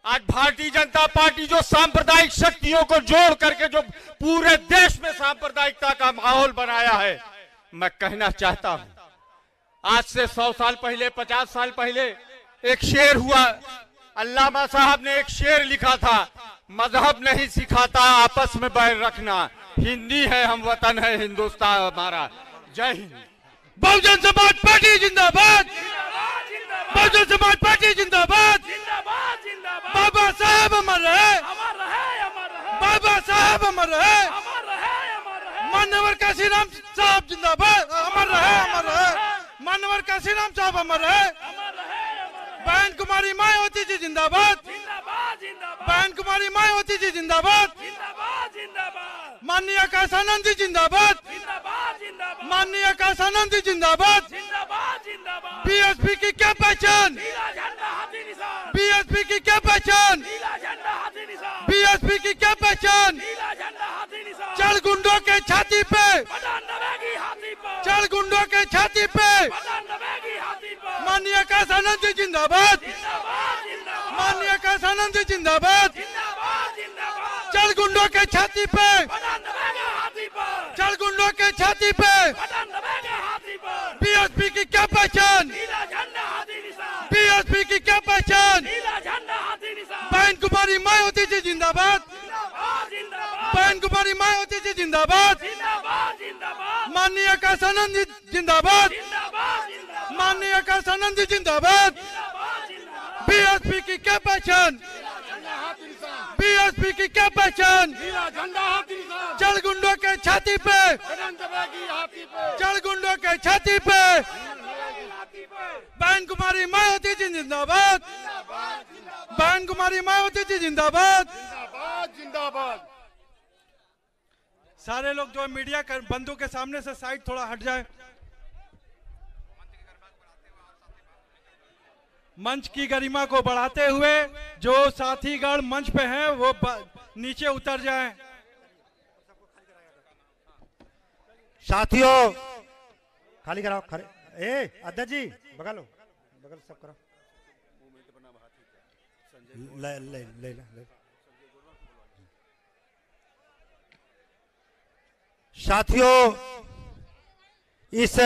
आज भारतीय जनता पार्टी जो सांप्रदायिक शक्तियों को जोड़ करके जो पूरे देश में सांप्रदायिकता का माहौल बनाया है, मैं कहना चाहता हूं आज से 100 साल पहले 50 साल पहले एक शेर हुआ। अल्लामा साहब ने एक शेर लिखा था, मजहब नहीं सिखाता आपस में बैर रखना, हिंदी है हम वतन है हिंदुस्तान हमारा। जय हिंद। बहुजन समाज पार्टी जिंदाबाद, बहुजन समाज पार्टी जिंदाबाद। बाबा साहब अमर रहे, बाबा साहब अमर रहे, मान्यवर काशीराम साहब जिंदाबाद, अमर रहे, अमर रहे। मान्यवर काशीराम साहब अमर रहे। बहन कुमारी मायावती जी जिंदाबाद, बहन कुमारी मायावती जी जिंदाबाद। माननीय आकाशानंद जी जिंदाबाद, माननीय आकाशानंद जी जिंदाबाद। बीएसपी की क्या पहचान, बीएसपी की क्या पहचान, बीएसपी की क्या पहचान। चल गुंडों के छाती पे, चल गुंडों के छाती पे। माननीय आकाशानंद जी जिंदाबाद, माननीय आकाशानंद जी जिंदाबाद। चल गुंडों के छाती पे, चल गुंडों के छाती पे। बीएसपी की क्या पहचान, बीएसपी की क्या पहचान। बहन कुमारी मायावती जी जिंदाबाद, बहन कुमारी मायावती जी जिंदाबाद। माननीय आकाशानंद जी जिंदाबाद, माननीय आकाशानंद जी जिंदाबाद। बीएसपी की क्या पहचान, बीएसपी की क्या पहचान। चल गुंडों के छाती पे, चल गुंडों के छाती पे। बहन कुमारी मायावती जी जिंदाबाद, बहन कुमारी मायावती जी जिंदाबाद, जिंदाबाद। सारे लोग जो मीडिया बंधु के सामने से साइड थोड़ा हट जाए। मंच की गरिमा को बढ़ाते हुए जो साथीगण मंच पे हैं वो नीचे उतर जाएं। साथियों खाली कराओ, खड़े। अध्यक्ष जी बगल लो, बगल सब करो। ले ले ले ले। साथियों इस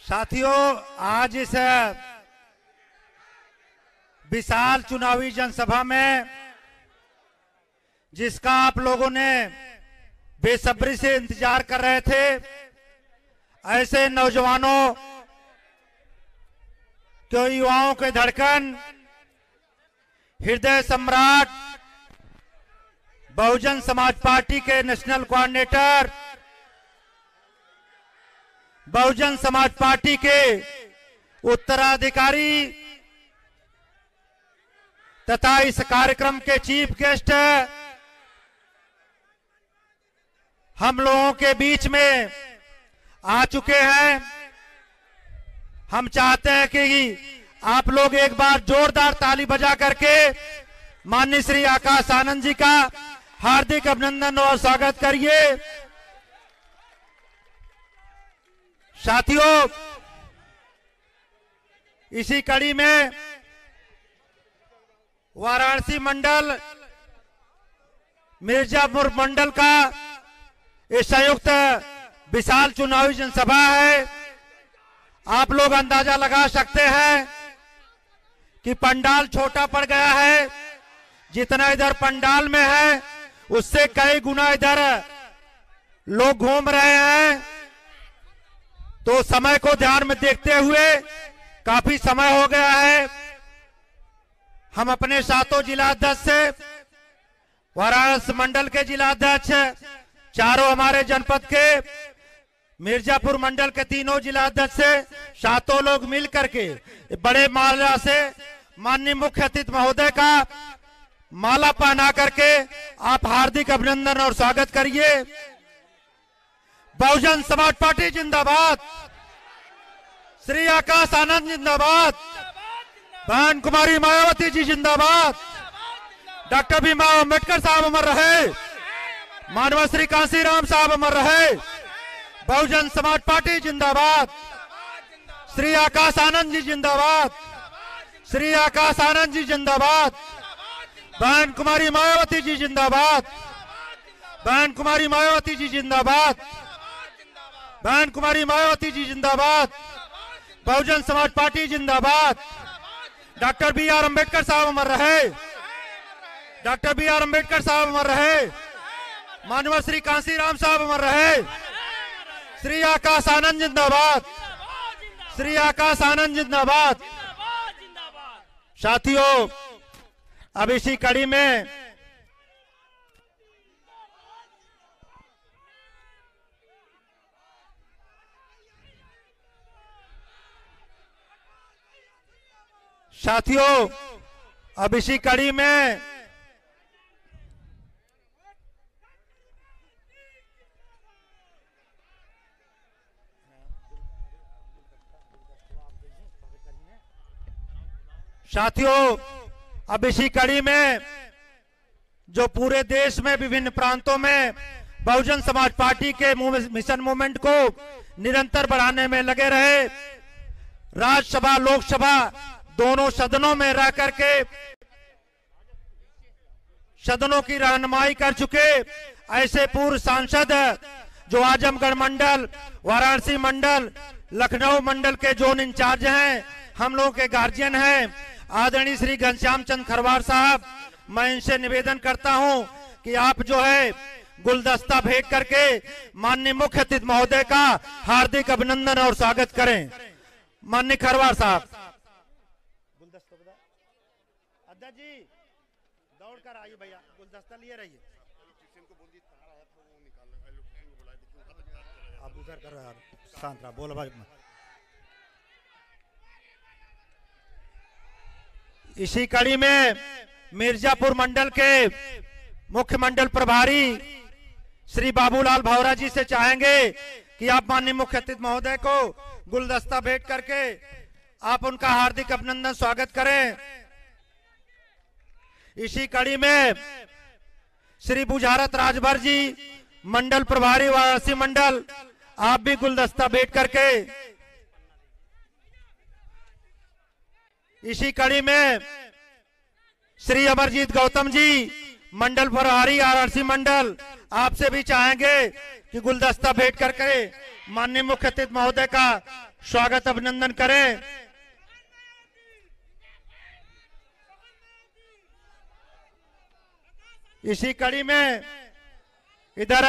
साथियों आज इस विशाल चुनावी जनसभा में जिसका आप लोगों ने बेसब्री से इंतजार कर रहे थे, ऐसे नौजवानों क्यों युवाओं के धड़कन, हृदय सम्राट, बहुजन समाज पार्टी के national coordinator, Bahujan Samaj party के उत्तराधिकारी तथा इस कार्यक्रम के चीफ गेस्ट हम लोगों के बीच में आ चुके हैं। हम चाहते हैं कि आप लोग एक बार जोरदार ताली बजा करके माननीय श्री आकाश आनंद जी का हार्दिक अभिनंदन और स्वागत करिए। साथियों इसी कड़ी में वाराणसी मंडल, मिर्जापुर मंडल का ये संयुक्त विशाल चुनावी जनसभा है। आप लोग अंदाजा लगा सकते हैं कि पंडाल छोटा पड़ गया है। जितना इधर पंडाल में है उससे कई गुना इधर लोग घूम रहे हैं। तो समय को ध्यान में देखते हुए काफी समय हो गया है। हम अपने सातों जिलाध्यक्ष से, वाराणसी मंडल के जिलाध्यक्ष, चारों हमारे जनपद के, मिर्जापुर मंडल के तीनों जिलाध्यक्ष से सातों लोग मिल करके बड़े मात्रा से माननीय मुख्य अतिथि महोदय का माला पहना करके आप हार्दिक अभिनंदन और स्वागत करिए। बहुजन समाज पार्टी जिंदाबाद, श्री आकाश आनंद जिंदाबाद, बहन कुमारी मायावती जी जिंदाबाद, डॉक्टर भीमराव अम्बेडकर साहब अमर रहे, मानव श्री कांसीराम साहब अमर रहे, बहुजन समाज पार्टी जिंदाबाद, श्री आकाश आनंद जी जिंदाबाद, श्री आकाश आनंद जी जिंदाबाद, बहन कुमारी मायावती जी जिंदाबाद, बहन कुमारी मायावती जी जिंदाबाद, बहन कुमारी मायावती जी जिंदाबाद, बहुजन समाज पार्टी जिंदाबाद, डॉक्टर बी आर अम्बेडकर साहब अमर रहे, डॉक्टर बी आर अम्बेडकर साहब अमर रहे, मानव श्री कांसीराम साहब अमर रहे, श्री आकाश आनंद जिंदाबाद, श्री आकाश आनंद जिंदाबाद। साथियों, अब इसी कड़ी में अब इसी कड़ी में जो पूरे देश में विभिन्न प्रांतों में बहुजन समाज पार्टी के मिशन मूवमेंट को निरंतर बढ़ाने में लगे रहे, राज्यसभा लोकसभा दोनों सदनों में रह करके सदनों की रहनुमाई कर चुके ऐसे पूर्व सांसद जो आजमगढ़ मंडल, वाराणसी मंडल, लखनऊ मंडल के जोन इंचार्ज हैं, हम लोगों के गार्जियन हैं, आदरणीय श्री घनश्याम चंद खरवार साहब, मैं इनसे निवेदन करता हूं कि आप जो है गुलदस्ता भेंट करके माननीय मुख्य अतिथि महोदय का हार्दिक अभिनंदन और स्वागत करें। माननीय खरवार साहब, गुलदस्ता अध्यक्ष जी दौड़ कर आइए भैया, गुलदस्ता लिए रहिए। आप उधर कर रहे हैं, शांत रहा, बोल भाई। इसी कड़ी में मिर्जापुर मंडल के मुख्य मंडल प्रभारी श्री बाबूलाल भौरा जी से चाहेंगे कि आप माननीय मुख्य अतिथि महोदय को गुलदस्ता भेंट करके आप उनका हार्दिक अभिनंदन स्वागत करें। इसी कड़ी में श्री बुझारत राजभर जी मंडल प्रभारी वाराणसी मंडल, आप भी गुलदस्ता भेंट करके। इसी कड़ी में श्री अमरजीत गौतम जी मंडल प्रभारी वाराणसी मंडल, आपसे भी चाहेंगे कि गुलदस्ता भेंट करके माननीय मुख्य अतिथि महोदय का स्वागत अभिनंदन करें। इसी कड़ी में इधर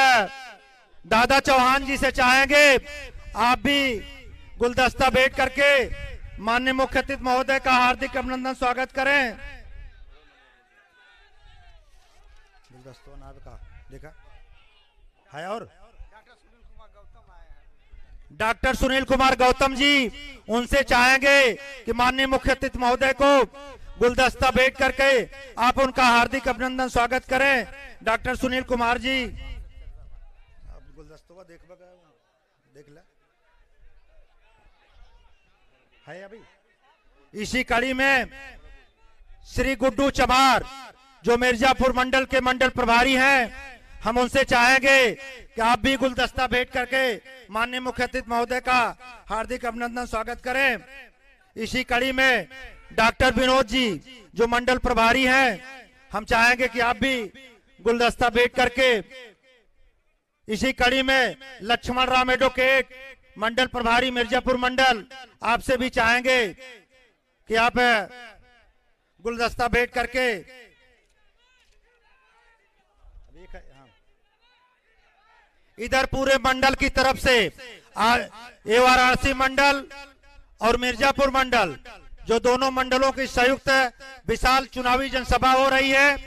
दादा चौहान जी से चाहेंगे आप भी गुलदस्ता भेंट करके माननीय मुख्य अतिथि महोदय का हार्दिक अभिनंदन स्वागत करें। गुलदस्ता नाम का देखा है और डॉक्टर सुनील कुमार गौतम जी, उनसे चाहेंगे कि माननीय मुख्य अतिथि महोदय को गुलदस्ता भेंट करके आप उनका हार्दिक अभिनंदन स्वागत करें। डॉक्टर सुनील कुमार जी, गुलदस्ता देख ले है अभी। इसी कड़ी में श्री गुड्डू चमार जो मिर्जापुर मंडल के मंडल प्रभारी हैं, हम उनसे चाहेंगे कि आप भी गुलदस्ता भेंट करके माननीय मुख्य अतिथि महोदय का हार्दिक अभिनंदन स्वागत करें। इसी कड़ी में डॉक्टर विनोद जी जो मंडल प्रभारी हैं, हम चाहेंगे कि आप भी गुलदस्ता भेंट करके। इसी कड़ी में लक्ष्मण राम एडवोकेट मंडल प्रभारी मिर्जापुर मंडल, आपसे भी चाहेंगे कि आप गुलदस्ता भेंट करके। इधर पूरे मंडल की तरफ से ये वाराणसी मंडल और मिर्जापुर मंडल जो दोनों मंडलों की संयुक्त विशाल चुनावी जनसभा हो रही है,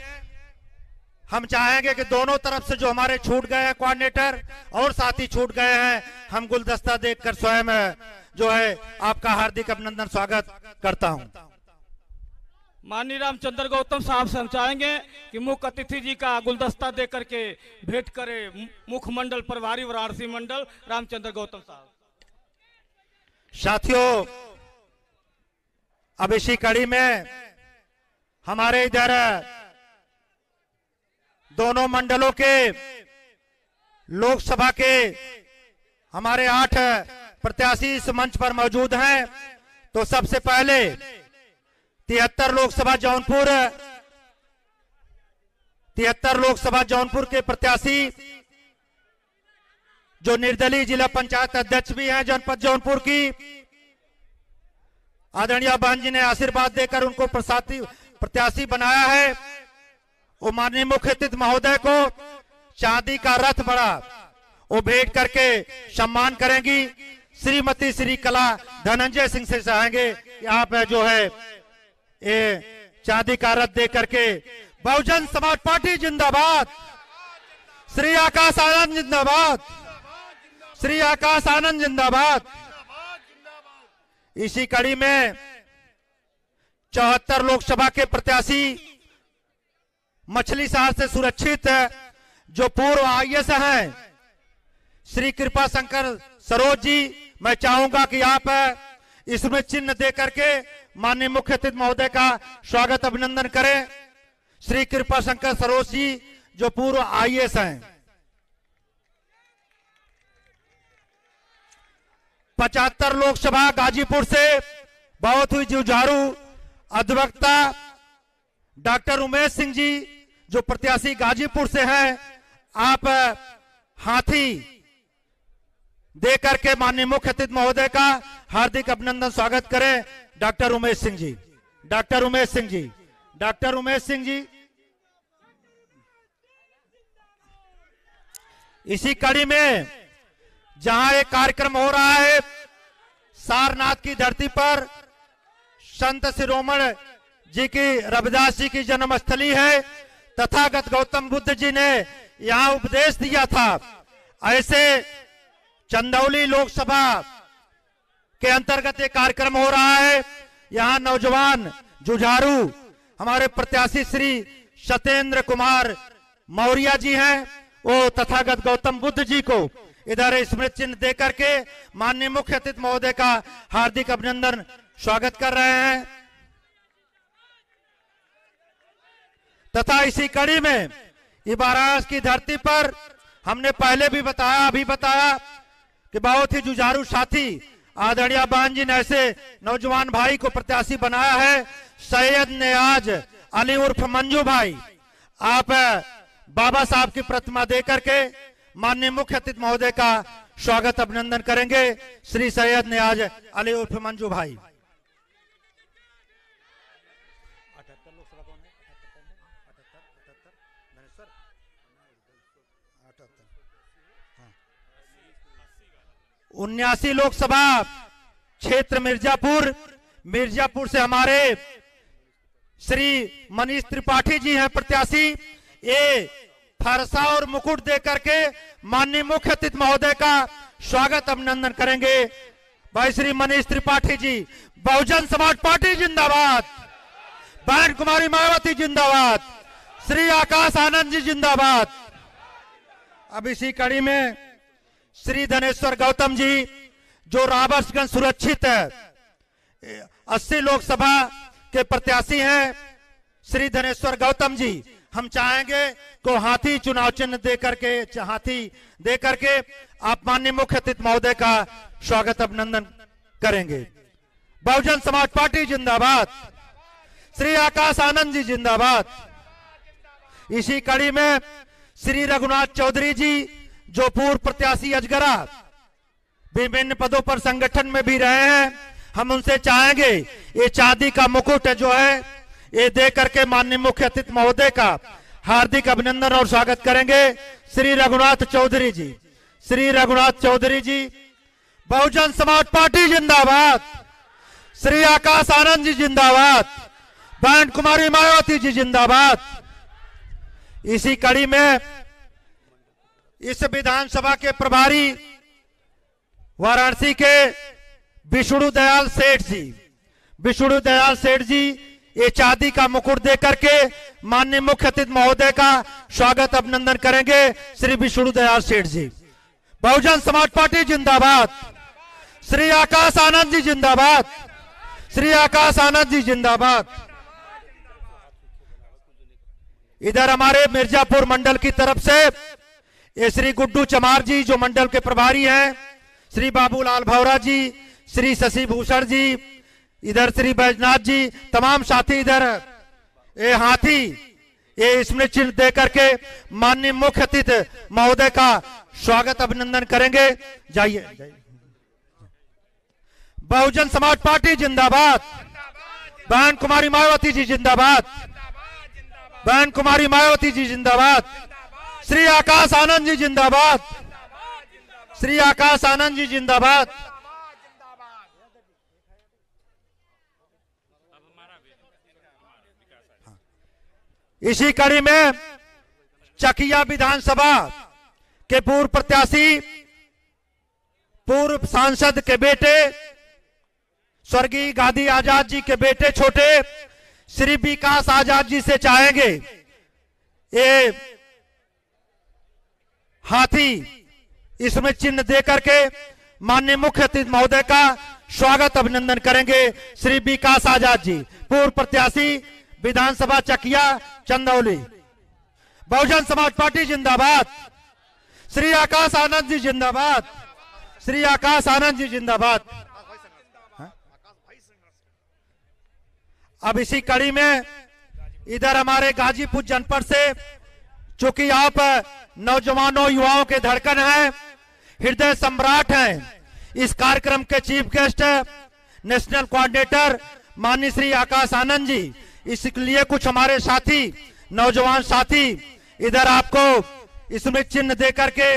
हम चाहेंगे कि दोनों तरफ से जो हमारे छूट गए हैं कोऑर्डिनेटर और साथी छूट गए हैं, हम गुलदस्ता देखकर स्वयं जो है आपका हार्दिक अभिनंदन स्वागत करता हूं। माननीय रामचंद्र गौतम साहब से हम चाहेंगे कि मुख्य अतिथि जी का गुलदस्ता दे करके भेंट करे मुख्यमंडल प्रभारी वाराणसी मंडल रामचंद्र गौतम साहब। साथियों, अब इसी कड़ी में हमारे इधर दोनों मंडलों के लोकसभा के हमारे 8 प्रत्याशी इस मंच पर मौजूद हैं। तो सबसे पहले 73 लोकसभा जौनपुर के प्रत्याशी जो निर्दलीय जिला पंचायत अध्यक्ष भी हैं जनपद जौनपुर की, आदरणीय बहन जी ने आशीर्वाद देकर उनको प्रत्याशी बनाया है। वो माननीय मुख्य अतिथि महोदय को चांदी का रथ बड़ा वो भेंट करके सम्मान करेंगी। श्रीमती श्री कला धनंजय सिंह से चाहेंगे यहाँ पे जो है ये चांदी का रथ दे करके। बहुजन समाज पार्टी जिंदाबाद, श्री आकाश आनंद जिंदाबाद, श्री आकाश आनंद जिंदाबाद। इसी कड़ी में 74 लोकसभा के प्रत्याशी मछली शहर से सुरक्षित जो पूर्व आईएएस हैं श्री कृपा शंकर सरोज जी, मैं चाहूंगा कि आप इसमें चिन्ह दे करके माननीय मुख्य अतिथि महोदय का स्वागत अभिनंदन करें। श्री कृपा शंकर सरोज जी जो पूर्व आईएएस हैं। 75 लोकसभा गाजीपुर से बहुत ही जुझारू अधिवक्ता डॉक्टर उमेश सिंह जी जो प्रत्याशी गाजीपुर से हैं, आप हाथी दे करके माननीय मुख्य अतिथि महोदय का हार्दिक अभिनंदन स्वागत करें। Doctor Umesh Singh ji, doctor Umesh Singh ji, doctor Umesh Singh ji. इसी कड़ी में जहां एक कार्यक्रम हो रहा है सारनाथ की धरती पर, संत शिरोमणि जी की रविदास जी की जन्मस्थली है। तथागत गौतम बुद्ध जी ने यहाँ उपदेश दिया था। ऐसे चंदौली लोकसभा के अंतर्गत एक कार्यक्रम हो रहा है। यहाँ नौजवान जुझारू हमारे प्रत्याशी श्री सत्येंद्र कुमार मौर्य जी हैं, वो तथागत गौतम बुद्ध जी को इधर स्मृति चिन्ह दे करके माननीय मुख्य अतिथि महोदय का हार्दिक अभिनंदन स्वागत कर रहे हैं। तथा इसी कड़ी में वाराणसी की धरती पर हमने पहले भी बताया, अभी बताया कि बहुत ही जुझारू साथी आदरणीय बहन जी ने ऐसे नौजवान भाई को प्रत्याशी बनाया है। सैयद नियाज अली उर्फ मंजू भाई, आप बाबा साहब की प्रतिमा दे करके माननीय मुख्य अतिथि महोदय का स्वागत अभिनंदन करेंगे। श्री सैयद नियाज अली उर्फ मंजू भाई। उन्यासी लोकसभा क्षेत्र मिर्जापुर से हमारे श्री मनीष त्रिपाठी जी हैं प्रत्याशी। ये फरसा और मुकुट दे करके माननीय मुख्य अतिथि महोदय का स्वागत अभिनंदन करेंगे। भाई श्री मनीष त्रिपाठी जी। बहुजन समाज पार्टी जिंदाबाद, बहन कुमारी मायावती जिंदाबाद, श्री आकाश आनंद जी जिंदाबाद। अब इसी कड़ी में श्री धनेश्वर गौतम जी जो राबर्ट्सगंज सुरक्षित 80 लोकसभा के प्रत्याशी हैं, श्री धनेश्वर गौतम जी, हम चाहेंगे को हाथी चुनाव चिन्ह दे करके आप माननीय मुख्य अतिथि महोदय का स्वागत अभिनंदन करेंगे। बहुजन समाज पार्टी जिंदाबाद, श्री आकाश आनंद जी जिंदाबाद। इसी कड़ी में श्री रघुनाथ चौधरी जी जो पूर्व प्रत्याशी अजगरा विभिन्न पदों पर संगठन में भी रहे हैं, हम उनसे चाहेंगे ये चांदी का मुकुट जो है ये दे करके माननीय मुख्य अतिथि महोदय का हार्दिक अभिनंदन और स्वागत करेंगे। श्री रघुनाथ चौधरी जी, श्री रघुनाथ चौधरी जी। बहुजन समाज पार्टी जिंदाबाद, श्री आकाश आनंद जी जिंदाबाद, बहन कुमारी मायावती जी जिंदाबाद। इसी कड़ी में इस विधानसभा के प्रभारी वाराणसी के विष्णु दयाल सेठ जी ये चांदी का मुकुट देकर के माननीय मुख्य अतिथि महोदय का स्वागत अभिनंदन करेंगे श्री विष्णु दयाल सेठ जी। बहुजन समाज पार्टी जिंदाबाद। श्री आकाश आनंद जी जिंदाबाद। श्री आकाश आनंद जी जिंदाबाद। इधर हमारे मिर्जापुर मंडल की तरफ से ये श्री गुड्डू चमार जी जो मंडल के प्रभारी हैं, श्री बाबूलाल भौरा जी, श्री शशि भूषण जी, इधर श्री बैजनाथ जी, तमाम साथी इधर ये हाथी ये स्मृति चिन्ह दे करके माननीय मुख्य अतिथि महोदय का स्वागत अभिनंदन करेंगे। जाइए। बहुजन समाज पार्टी जिंदाबाद। बहन कुमारी मायावती जी जिंदाबाद। बहन कुमारी मायावती जी जिंदाबाद। श्री आकाश आनंद जी जिंदाबाद। श्री आकाश आनंद जी जिंदाबाद। इसी कड़ी में चकिया विधानसभा के पूर्व प्रत्याशी, पूर्व सांसद के बेटे, स्वर्गीय गांधी आजाद जी के बेटे छोटे श्री विकास आजाद जी से चाहेंगे ये हाथी इसमें चिन्ह दे करके माननीय मुख्य अतिथि महोदय का स्वागत अभिनंदन करेंगे श्री विकास आजाद जी, पूर्व प्रत्याशी विधानसभा चकिया चंदौली। बहुजन समाज पार्टी जिंदाबाद। श्री आकाश आनंद जी जिंदाबाद। श्री आकाश आनंद जी जिंदाबाद। अब इसी कड़ी में इधर हमारे गाजीपुर जनपद से, चूंकि आप नौजवानों युवाओं के धड़कन हैं, हृदय सम्राट हैं, इस कार्यक्रम के चीफ गेस्ट नेशनल कोऑर्डिनेटर माननीय श्री आकाश आनंद जी, इसलिए कुछ हमारे साथी नौजवान साथी इधर आपको स्मृति चिन्ह दे करके,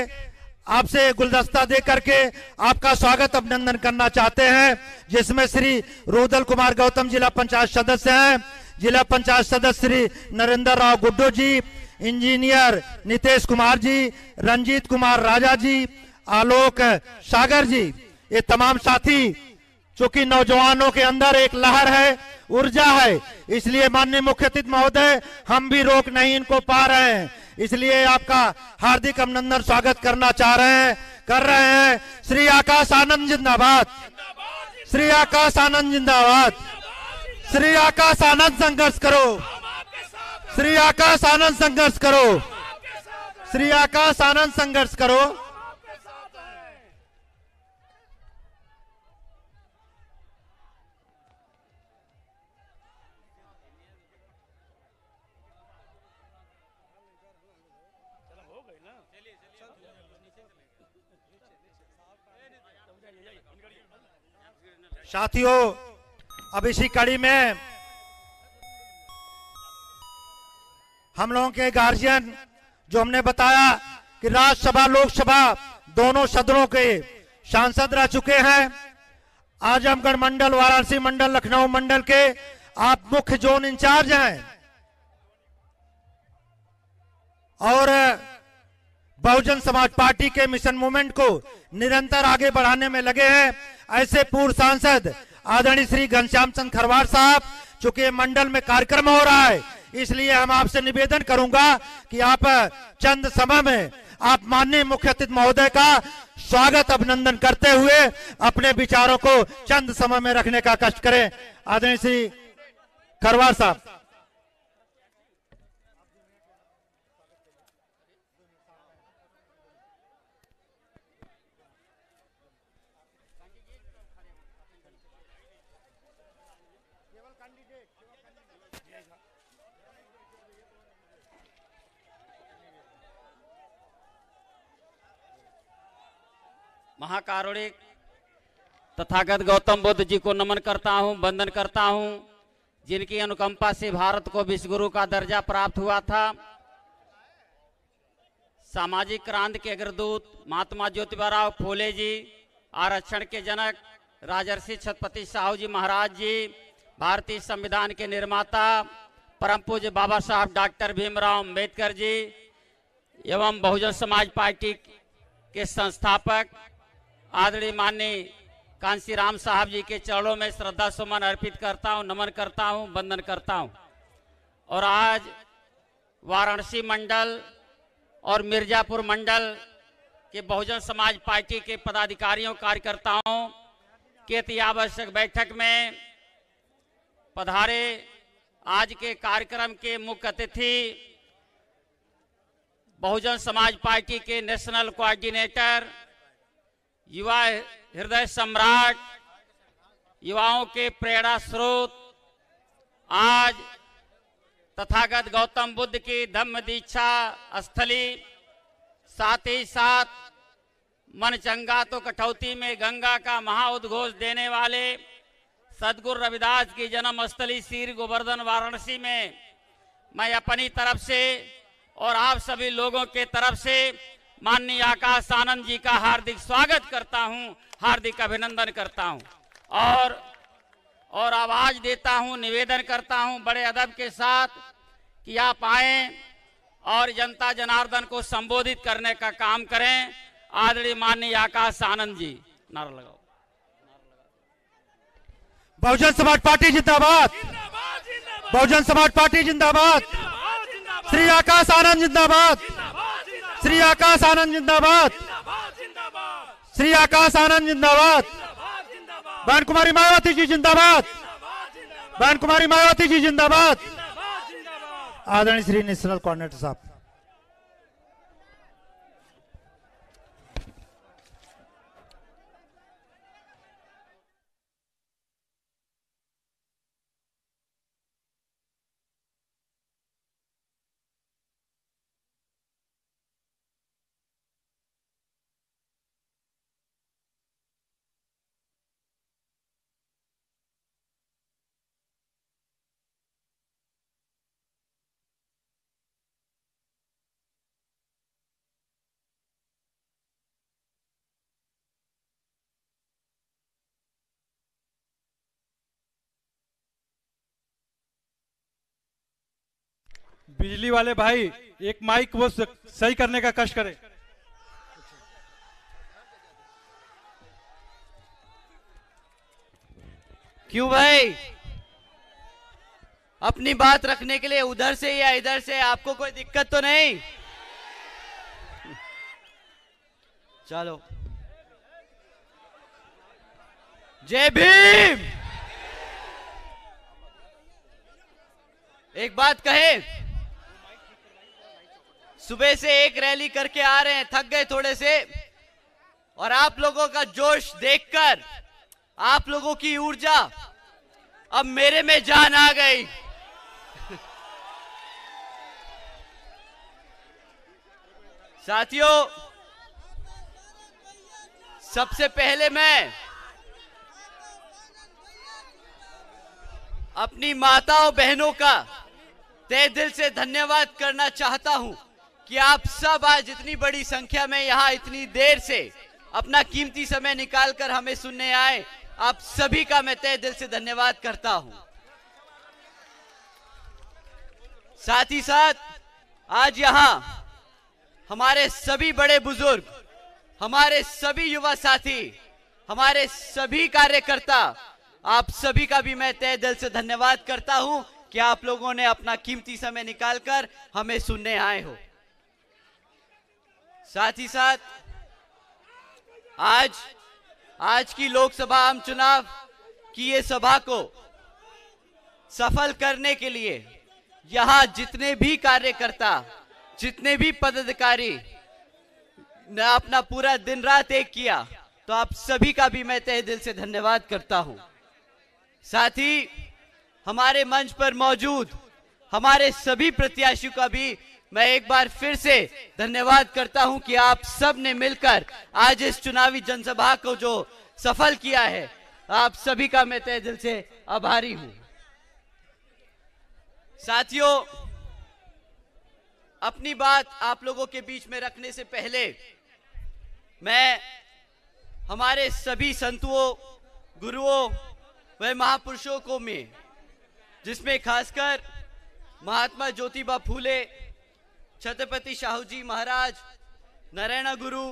आपसे गुलदस्ता दे करके आपका स्वागत अभिनंदन करना चाहते हैं, जिसमें श्री रुदल कुमार गौतम जिला पंचायत सदस्य हैं, जिला पंचायत सदस्य श्री नरेंद्र राव गुड्डू जी, इंजीनियर नितेश कुमार जी, रंजीत कुमार राजा जी, आलोक सागर जी, ये तमाम साथी, चूंकि नौजवानों के अंदर एक लहर है, ऊर्जा है, इसलिए माननीय मुख्य अतिथि महोदय हम भी रोक नहीं इनको पा रहे हैं, इसलिए आपका हार्दिक अभिनंदन स्वागत करना कर रहे हैं। श्री आकाश आनंद जिंदाबाद। श्री आकाश आनंद जिंदाबाद। श्री आकाश आनंद संघर्ष करो। श्री आकाश आनंद संघर्ष करो। श्री आकाश आनंद संघर्ष करो। साथियों, अब इसी कड़ी में हम लोगों के गार्जियन जो हमने बताया कि राज्यसभा लोकसभा दोनों सदनों के सांसद रह चुके हैं, आजमगढ़ मंडल, वाराणसी मंडल, लखनऊ मंडल के आप मुख्य जोन इंचार्ज हैं और बहुजन समाज पार्टी के मिशन मूवमेंट को निरंतर आगे बढ़ाने में लगे हैं। ऐसे पूर्व सांसद आदरणीय श्री घनश्याम चंद खरवार साहब, चूंकि मंडल में कार्यक्रम हो रहा है, इसलिए हम आपसे निवेदन करूंगा कि आप चंद समय में आप माननीय मुख्य अतिथि महोदय का स्वागत अभिनंदन करते हुए अपने विचारों को चंद समय में रखने का कष्ट करें। आदरणीय श्री खरवार साहब। महाकारुणिक तथागत गौतम बुद्ध जी को नमन करता हूं, वंदन करता हूं, जिनकी अनुकंपा से भारत को विश्व गुरु का दर्जा प्राप्त हुआ था। सामाजिक क्रांति के अग्रदूत महात्मा ज्योतिबा फूले जी, आरक्षण के जनक राजर्षि छत्रपति साहू जी महाराज जी, भारतीय संविधान के निर्माता परम पूज्य बाबा साहब डॉक्टर भीमराव अम्बेडकर जी एवं बहुजन समाज पार्टी के संस्थापक आदरणीय माननीय कांसीराम साहब जी के चरणों में श्रद्धा सुमन अर्पित करता हूं, नमन करता हूं, वंदन करता हूं। और आज वाराणसी मंडल और मिर्जापुर मंडल के बहुजन समाज पार्टी के पदाधिकारियों कार्यकर्ताओं के अति आवश्यक बैठक में पधारे आज के कार्यक्रम के मुख्य अतिथि बहुजन समाज पार्टी के नेशनल कोऑर्डिनेटर, युवा हृदय सम्राट, युवाओं के प्रेरणा स्रोत, आज तथागत गौतम बुद्ध की धम्म दीक्षा स्थली, साथ ही साथ मन चंगा तो कटौती में गंगा का महाउद्घोष देने वाले सदगुरु रविदास की जन्म स्थली श्री गोवर्धन वाराणसी में मैं अपनी तरफ से और आप सभी लोगों के तरफ से माननीय आकाश आनंद जी का हार्दिक स्वागत करता हूं, हार्दिक अभिनंदन करता हूं और आवाज देता हूं, निवेदन करता हूं बड़े अदब के साथ कि आप आए और जनता जनार्दन को संबोधित करने का काम करें। आदरणीय माननीय आकाश आनंद जी, नारा लगाओ। बहुजन समाज पार्टी जिंदाबाद, बहुजन समाज पार्टी जिंदाबाद, श्री आकाश आनंद जिंदाबाद, श्री आकाश आनंद जिंदाबाद, श्री आकाश आनंद जिंदाबाद, बहन कुमारी मायावती जी जिंदाबाद, बहन कुमारी मायावती जी जिंदाबाद। आदरणीय श्री नेशनल कोऑर्डिनेटर साहब। बिजली वाले भाई एक माइक वो सही करने का कष्ट करें। क्यों भाई, अपनी बात रखने के लिए उधर से या इधर से आपको कोई दिक्कत तो नहीं? चलो, जय भीम। एक बात कहे, सुबह से एक रैली करके आ रहे हैं, थक गए थोड़े से, और आप लोगों का जोश देखकर, आप लोगों की ऊर्जा, अब मेरे में जान आ गई। साथियों, सबसे पहले मैं अपनी माताओं बहनों का तहे दिल से धन्यवाद करना चाहता हूं कि आप सब आज इतनी बड़ी संख्या में यहां इतनी देर से अपना कीमती समय निकालकर हमें सुनने आए। आप सभी का मैं तहे दिल से धन्यवाद करता हूं। साथ ही साथ आज यहां हमारे सभी बड़े बुजुर्ग, हमारे सभी युवा साथी, हमारे सभी कार्यकर्ता, आप सभी का भी मैं तहे दिल से धन्यवाद करता हूं कि आप लोगों ने अपना कीमती समय निकालकर हमें सुनने आए हो। साथ ही साथ आज की लोकसभा आम चुनाव की ये सभा को सफल करने के लिए यहां जितने भी कार्यकर्ता, जितने भी पदाधिकारी ने अपना पूरा दिन रात एक किया, तो आप सभी का भी मैं तहे दिल से धन्यवाद करता हूं। साथ ही हमारे मंच पर मौजूद हमारे सभी प्रत्याशियों का भी मैं एक बार फिर से धन्यवाद करता हूं कि आप सब ने मिलकर आज इस चुनावी जनसभा को जो सफल किया है, आप सभी का मैं तहे दिल से आभारी हूं। साथियों, अपनी बात आप लोगों के बीच में रखने से पहले मैं हमारे सभी संतों, गुरुओं व महापुरुषों को में, जिसमें खासकर महात्मा ज्योतिबा फूले, छत्रपति शाहू जी महाराज, नारायण गुरु,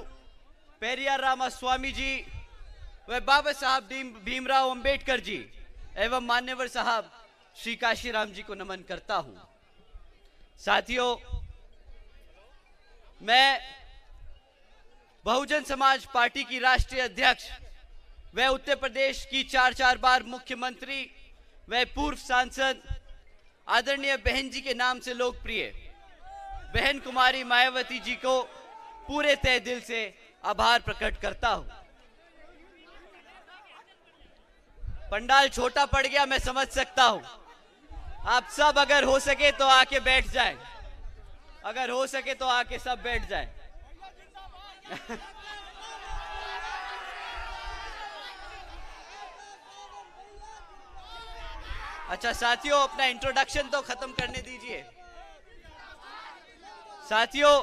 पेरियार रामा स्वामी जी, वह बाबा साहब भीमराव अंबेडकर जी एवं मान्यवर साहब श्री काशीराम जी को नमन करता हूं। साथियों, मैं बहुजन समाज पार्टी की राष्ट्रीय अध्यक्ष व उत्तर प्रदेश की 4 बार मुख्यमंत्री व पूर्व सांसद आदरणीय बहन जी के नाम से लोकप्रिय बहन कुमारी मायावती जी को पूरे तहे दिल से आभार प्रकट करता हूं। पंडाल छोटा पड़ गया, मैं समझ सकता हूं। आप सब अगर हो सके तो आके बैठ जाएं, अगर हो सके तो आके सब बैठ जाएं। अच्छा साथियों, अपना इंट्रोडक्शन तो खत्म करने दीजिए। साथियों,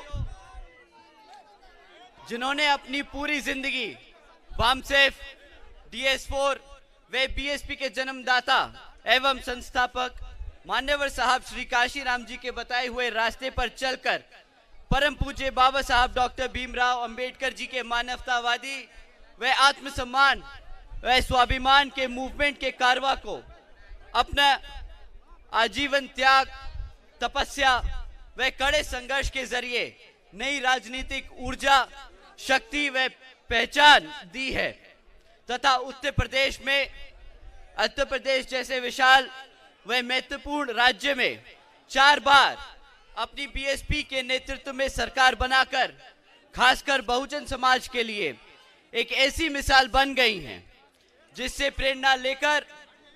जिन्होंने अपनी पूरी जिंदगी वामसेफ, DS4 व BSP के जन्मदाता एवं संस्थापक मान्यवर साहब श्री काशीराम जी के बताए हुए रास्ते पर चलकर परम पूज्य बाबा साहब डॉक्टर भीमराव अंबेडकर जी के मानवतावादी व आत्मसम्मान व स्वाभिमान के मूवमेंट के कारवा को अपना आजीवन त्याग, तपस्या व कड़े संघर्ष के जरिए नई राजनीतिक ऊर्जा, शक्ति व पहचान दी है तथा उत्तर प्रदेश जैसे विशाल व महत्वपूर्ण राज्य में 4 बार अपनी BSP के नेतृत्व में सरकार बनाकर खासकर बहुजन समाज के लिए एक ऐसी मिसाल बन गई हैं जिससे प्रेरणा लेकर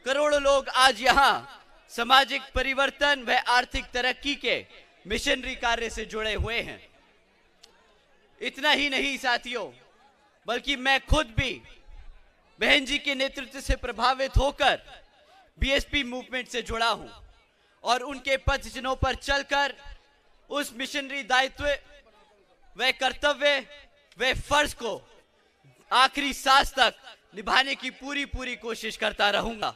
करोड़ों लोग आज यहाँ सामाजिक परिवर्तन व आर्थिक तरक्की के मिशनरी कार्य से जुड़े हुए हैं। इतना ही नहीं साथियों, बल्कि मैं खुद भी बहन जी के नेतृत्व से प्रभावित होकर BSP मूवमेंट से जुड़ा हूं और उनके पथ चिन्हों पर चलकर उस मिशनरी दायित्व व कर्तव्य व फर्ज को आखिरी सांस तक निभाने की पूरी कोशिश करता रहूंगा।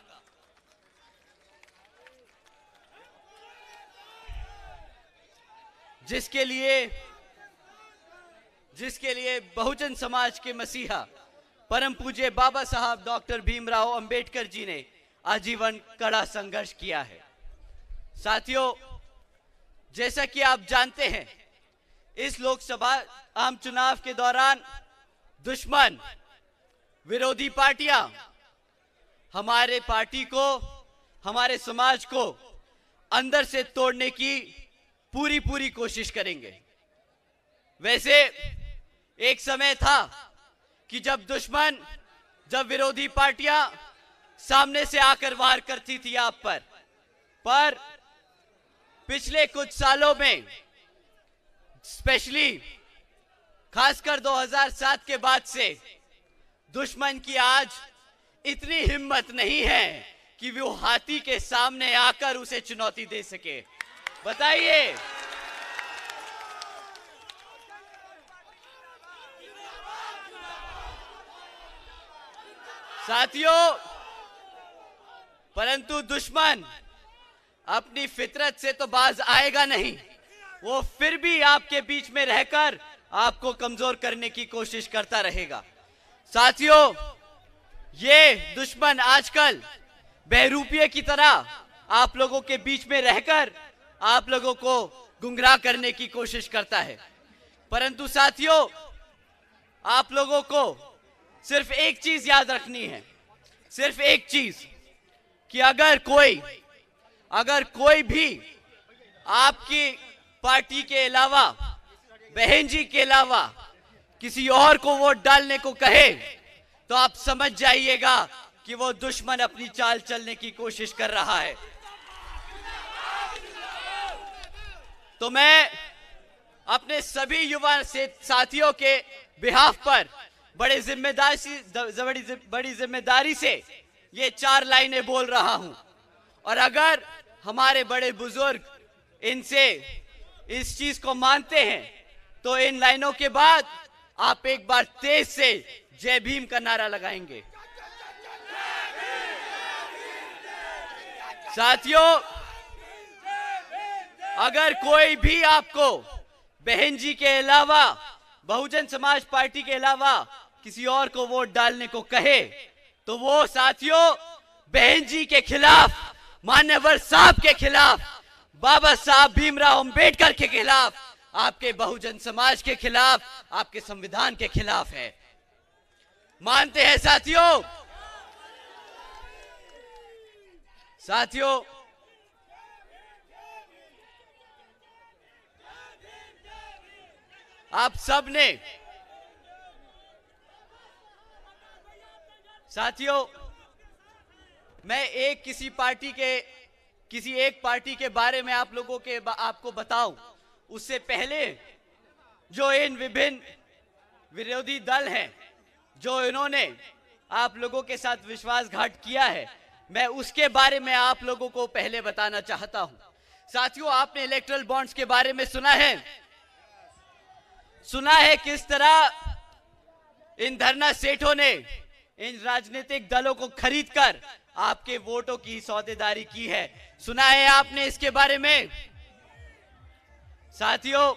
जिसके लिए बहुजन समाज के मसीहा परम पूज्य बाबा साहब डॉक्टर भीमराव अंबेडकर जी ने आजीवन कड़ा संघर्ष किया है। साथियों, जैसा कि आप जानते हैं, इस लोकसभा आम चुनाव के दौरान दुश्मन, विरोधी पार्टियां हमारे पार्टी को, हमारे समाज को अंदर से तोड़ने की पूरी कोशिश करेंगे। वैसे एक समय था कि जब विरोधी पार्टियां सामने से आकर वार करती थी आप पर पिछले कुछ सालों में, स्पेशली खासकर 2007 के बाद से दुश्मन की आज इतनी हिम्मत नहीं है कि वो हाथी के सामने आकर उसे चुनौती दे सके। बताइए, साथियों, परंतु दुश्मन अपनी फितरत से तो बाज आएगा नहीं। वो फिर भी आपके बीच में रहकर आपको कमजोर करने की कोशिश करता रहेगा। साथियों, ये दुश्मन आजकल बहरूपिये की तरह आप लोगों के बीच में रहकर आप लोगों को गुमराह करने की कोशिश करता है। परंतु साथियों, आप लोगों को सिर्फ एक चीज याद रखनी है, सिर्फ एक चीज, कि अगर कोई भी आपकी पार्टी के अलावा, बहन जी के अलावा किसी और को वोट डालने को कहे, तो आप समझ जाइएगा कि वो दुश्मन अपनी चाल चलने की कोशिश कर रहा है। तो मैं अपने सभी युवा साथियों के बिहाफ पर बड़ी जिम्मेदारी से ये 4 लाइनें बोल रहा हूं, और अगर हमारे बड़े बुजुर्ग इनसे इस चीज को मानते हैं तो इन लाइनों के बाद आप एक बार तेज से जय भीम का नारा लगाएंगे। साथियों, अगर कोई भी आपको बहन जी के अलावा, बहुजन समाज पार्टी के अलावा किसी और को वोट डालने को कहे तो वो साथियों बहन जी के खिलाफ, मान्यवर साहब के खिलाफ, बाबा साहब भीमराव अंबेडकर के खिलाफ, आपके बहुजन समाज के खिलाफ, आपके संविधान के खिलाफ है। मानते हैं साथियों? साथियों, आप सब ने, साथियों, मैं किसी एक पार्टी के बारे में आपको बताऊं, उससे पहले जो इन विभिन्न विरोधी दल हैं, जो इन्होंने आप लोगों के साथ विश्वासघात किया है, मैं उसके बारे में आप लोगों को पहले बताना चाहता हूं। साथियों, आपने इलेक्टोरल बॉन्ड्स के बारे में सुना है किस तरह इन धरना सेठों ने इन राजनीतिक दलों को खरीदकर आपके वोटों की सौदेदारी की है। सुना है आपने इसके बारे में? साथियों,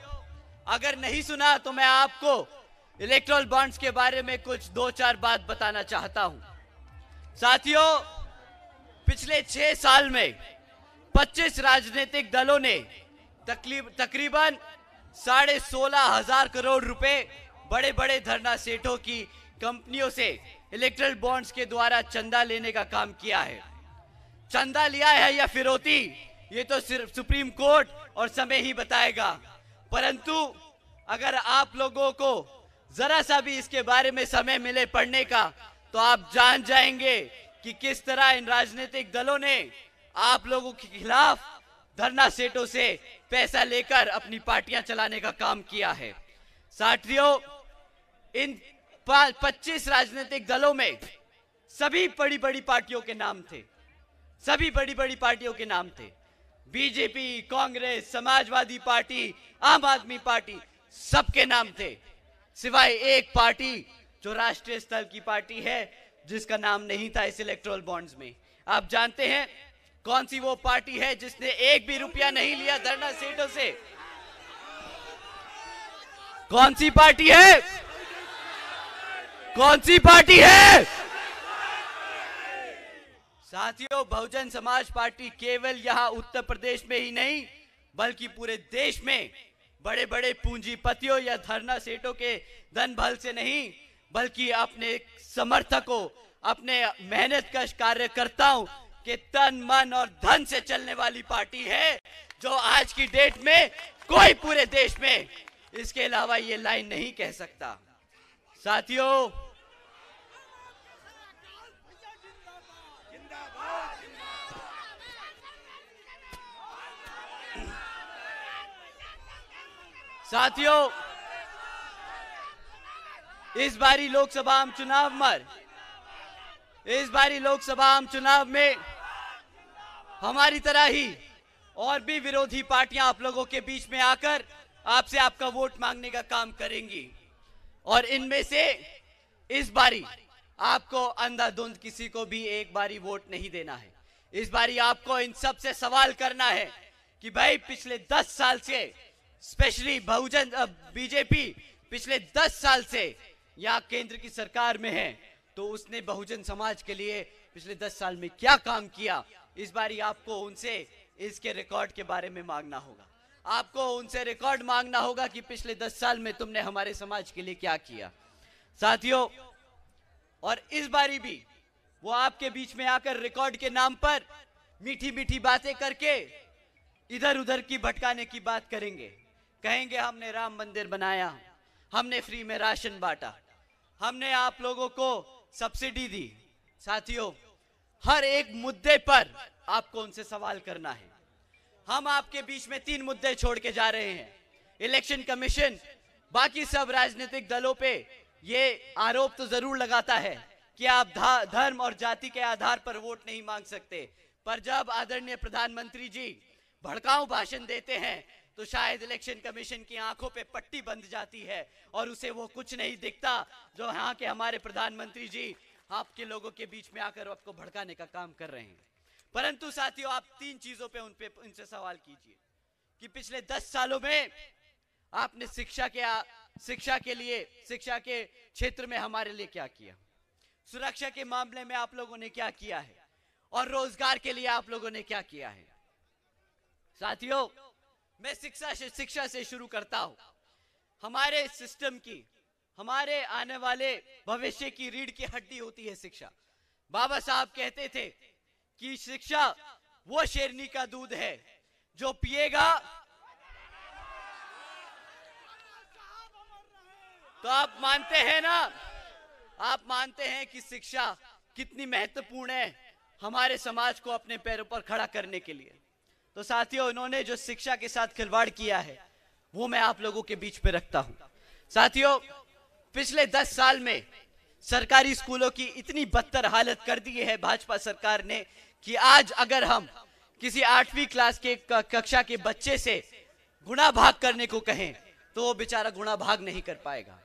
अगर नहीं सुना तो मैं आपको इलेक्टोरल बॉन्ड्स के बारे में कुछ 2-4 बात बताना चाहता हूं। साथियों, पिछले 6 साल में 25 राजनीतिक दलों ने तकरीबन 16,500 करोड़ रुपए बड़े बड़े धरना सेठों की कंपनियों से इलेक्टोरल बॉन्ड्स के द्वारा चंदा लेने का काम किया है। चंदा लिया है या फिरौती, ये तो सिर्फ सुप्रीम कोर्ट और समय ही बताएगा। परंतु अगर आप लोगों को जरा सा भी इसके बारे में समय मिले पढ़ने का, तो आप जान जाएंगे कि किस तरह इन राजनीतिक दलों ने आप लोगों के खिलाफ धरना सेठों से पैसा लेकर अपनी पार्टियां चलाने का काम किया है। साथियों, इन 25 राजनीतिक दलों में सभी बड़ी बड़ी पार्टियों के नाम थे, सभी बड़ी बड़ी पार्टियों के नाम थे। बीजेपी, कांग्रेस, समाजवादी पार्टी, आम आदमी पार्टी, सबके नाम थे, सिवाय एक पार्टी जो राष्ट्रीय स्तर की पार्टी है, जिसका नाम नहीं था इस इलेक्टोरल बॉन्ड्स में। आप जानते हैं कौन सी वो पार्टी है जिसने एक भी रुपया नहीं लिया धरना सेठों से? कौन सी पार्टी है? कौन सी पार्टी है? साथियों, बहुजन समाज पार्टी केवल यहां उत्तर प्रदेश में ही नहीं, बल्कि पूरे देश में बड़े बड़े पूंजीपतियों या धरना सेठों के धन बल से नहीं, बल्कि अपने समर्थकों, अपने मेहनतकश कार्यकर्ताओं के तन, मन और धन से चलने वाली पार्टी है, जो आज की डेट में कोई पूरे देश में इसके अलावा ये लाइन नहीं कह सकता। साथियों, इस बारी लोकसभा आम चुनाव में हमारी तरह ही और भी विरोधी पार्टियां आप लोगों के बीच में आकर आपसे आपका वोट मांगने का काम करेंगी, और इनमें से इस बारी आपको अंधाधुंध किसी को भी एक बारी वोट नहीं देना है। इस बारी आपको इन सब से सवाल करना है कि भाई पिछले 10 साल से, स्पेशली बीजेपी पिछले 10 साल से यहाँ केंद्र की सरकार में है, तो उसने बहुजन समाज के लिए पिछले 10 साल में क्या काम किया। इस बारी आपको उनसे इसके रिकॉर्ड के बारे में मांगना होगा। आपको उनसे रिकॉर्ड मांगना होगा कि पिछले 10 साल में तुमने हमारे समाज के लिए क्या किया। साथियों, और इस बारी भी वो आपके बीच में आकर रिकॉर्ड के नाम पर मीठी मीठी बातें करके इधर उधर की भटकाने की बात करेंगे। कहेंगे हमने राम मंदिर बनाया, हमने फ्री में राशन बांटा, हमने आप लोगों को सब्सिडी दी। साथियों, हर एक मुद्दे पर आपको उनसे सवाल करना है। हम आपके बीच में 3 मुद्दे छोड़ के जा रहे हैं। इलेक्शन कमीशन बाकी सब राजनीतिक दलों पे ये आरोप तो जरूर लगाता है कि आप धर्म और जाति के आधार पर वोट नहीं मांग सकते, पर जब आदरणीय प्रधानमंत्री जी भड़काऊ भाषण देते हैं तो शायद इलेक्शन कमीशन की आंखों पे पट्टी बंध जाती है और उसे वो कुछ नहीं दिखता जो यहाँ के हमारे प्रधानमंत्री जी आपके लोगों के बीच में आकर आपको भड़काने का काम कर रहे हैं। परंतु साथियों, आप 3 चीजों पे उनसे सवाल कीजिए कि पिछले 10 सालों में आपने शिक्षा के शिक्षा के लिए, शिक्षा के क्षेत्र में हमारे लिए क्या किया, सुरक्षा के मामले में आप लोगों ने क्या किया है, और रोजगार के लिए आप लोगों ने क्या किया है। साथियों, मैं शिक्षा से शुरू करता हूं। हमारे सिस्टम की, हमारे आने वाले भविष्य की रीढ़ की हड्डी होती है शिक्षा। बाबा साहब कहते थे कि शिक्षा वो शेरनी का दूध है जो पिएगा तो आप मानते हैं ना, आप मानते हैं कि शिक्षा कितनी महत्वपूर्ण है हमारे समाज को अपने पैरों पर खड़ा करने के लिए। तो साथियों, उन्होंने जो शिक्षा के साथ खिलवाड़ किया है वो मैं आप लोगों के बीच पे रखता हूं। साथियों, पिछले 10 साल में सरकारी स्कूलों की इतनी बदतर हालत कर दी है भाजपा सरकार ने कि आज अगर हम किसी 8वीं क्लास के कक्षा के बच्चे से गुणा भाग करने को कहें तो वो बेचारा गुणा भाग नहीं कर पाएगा।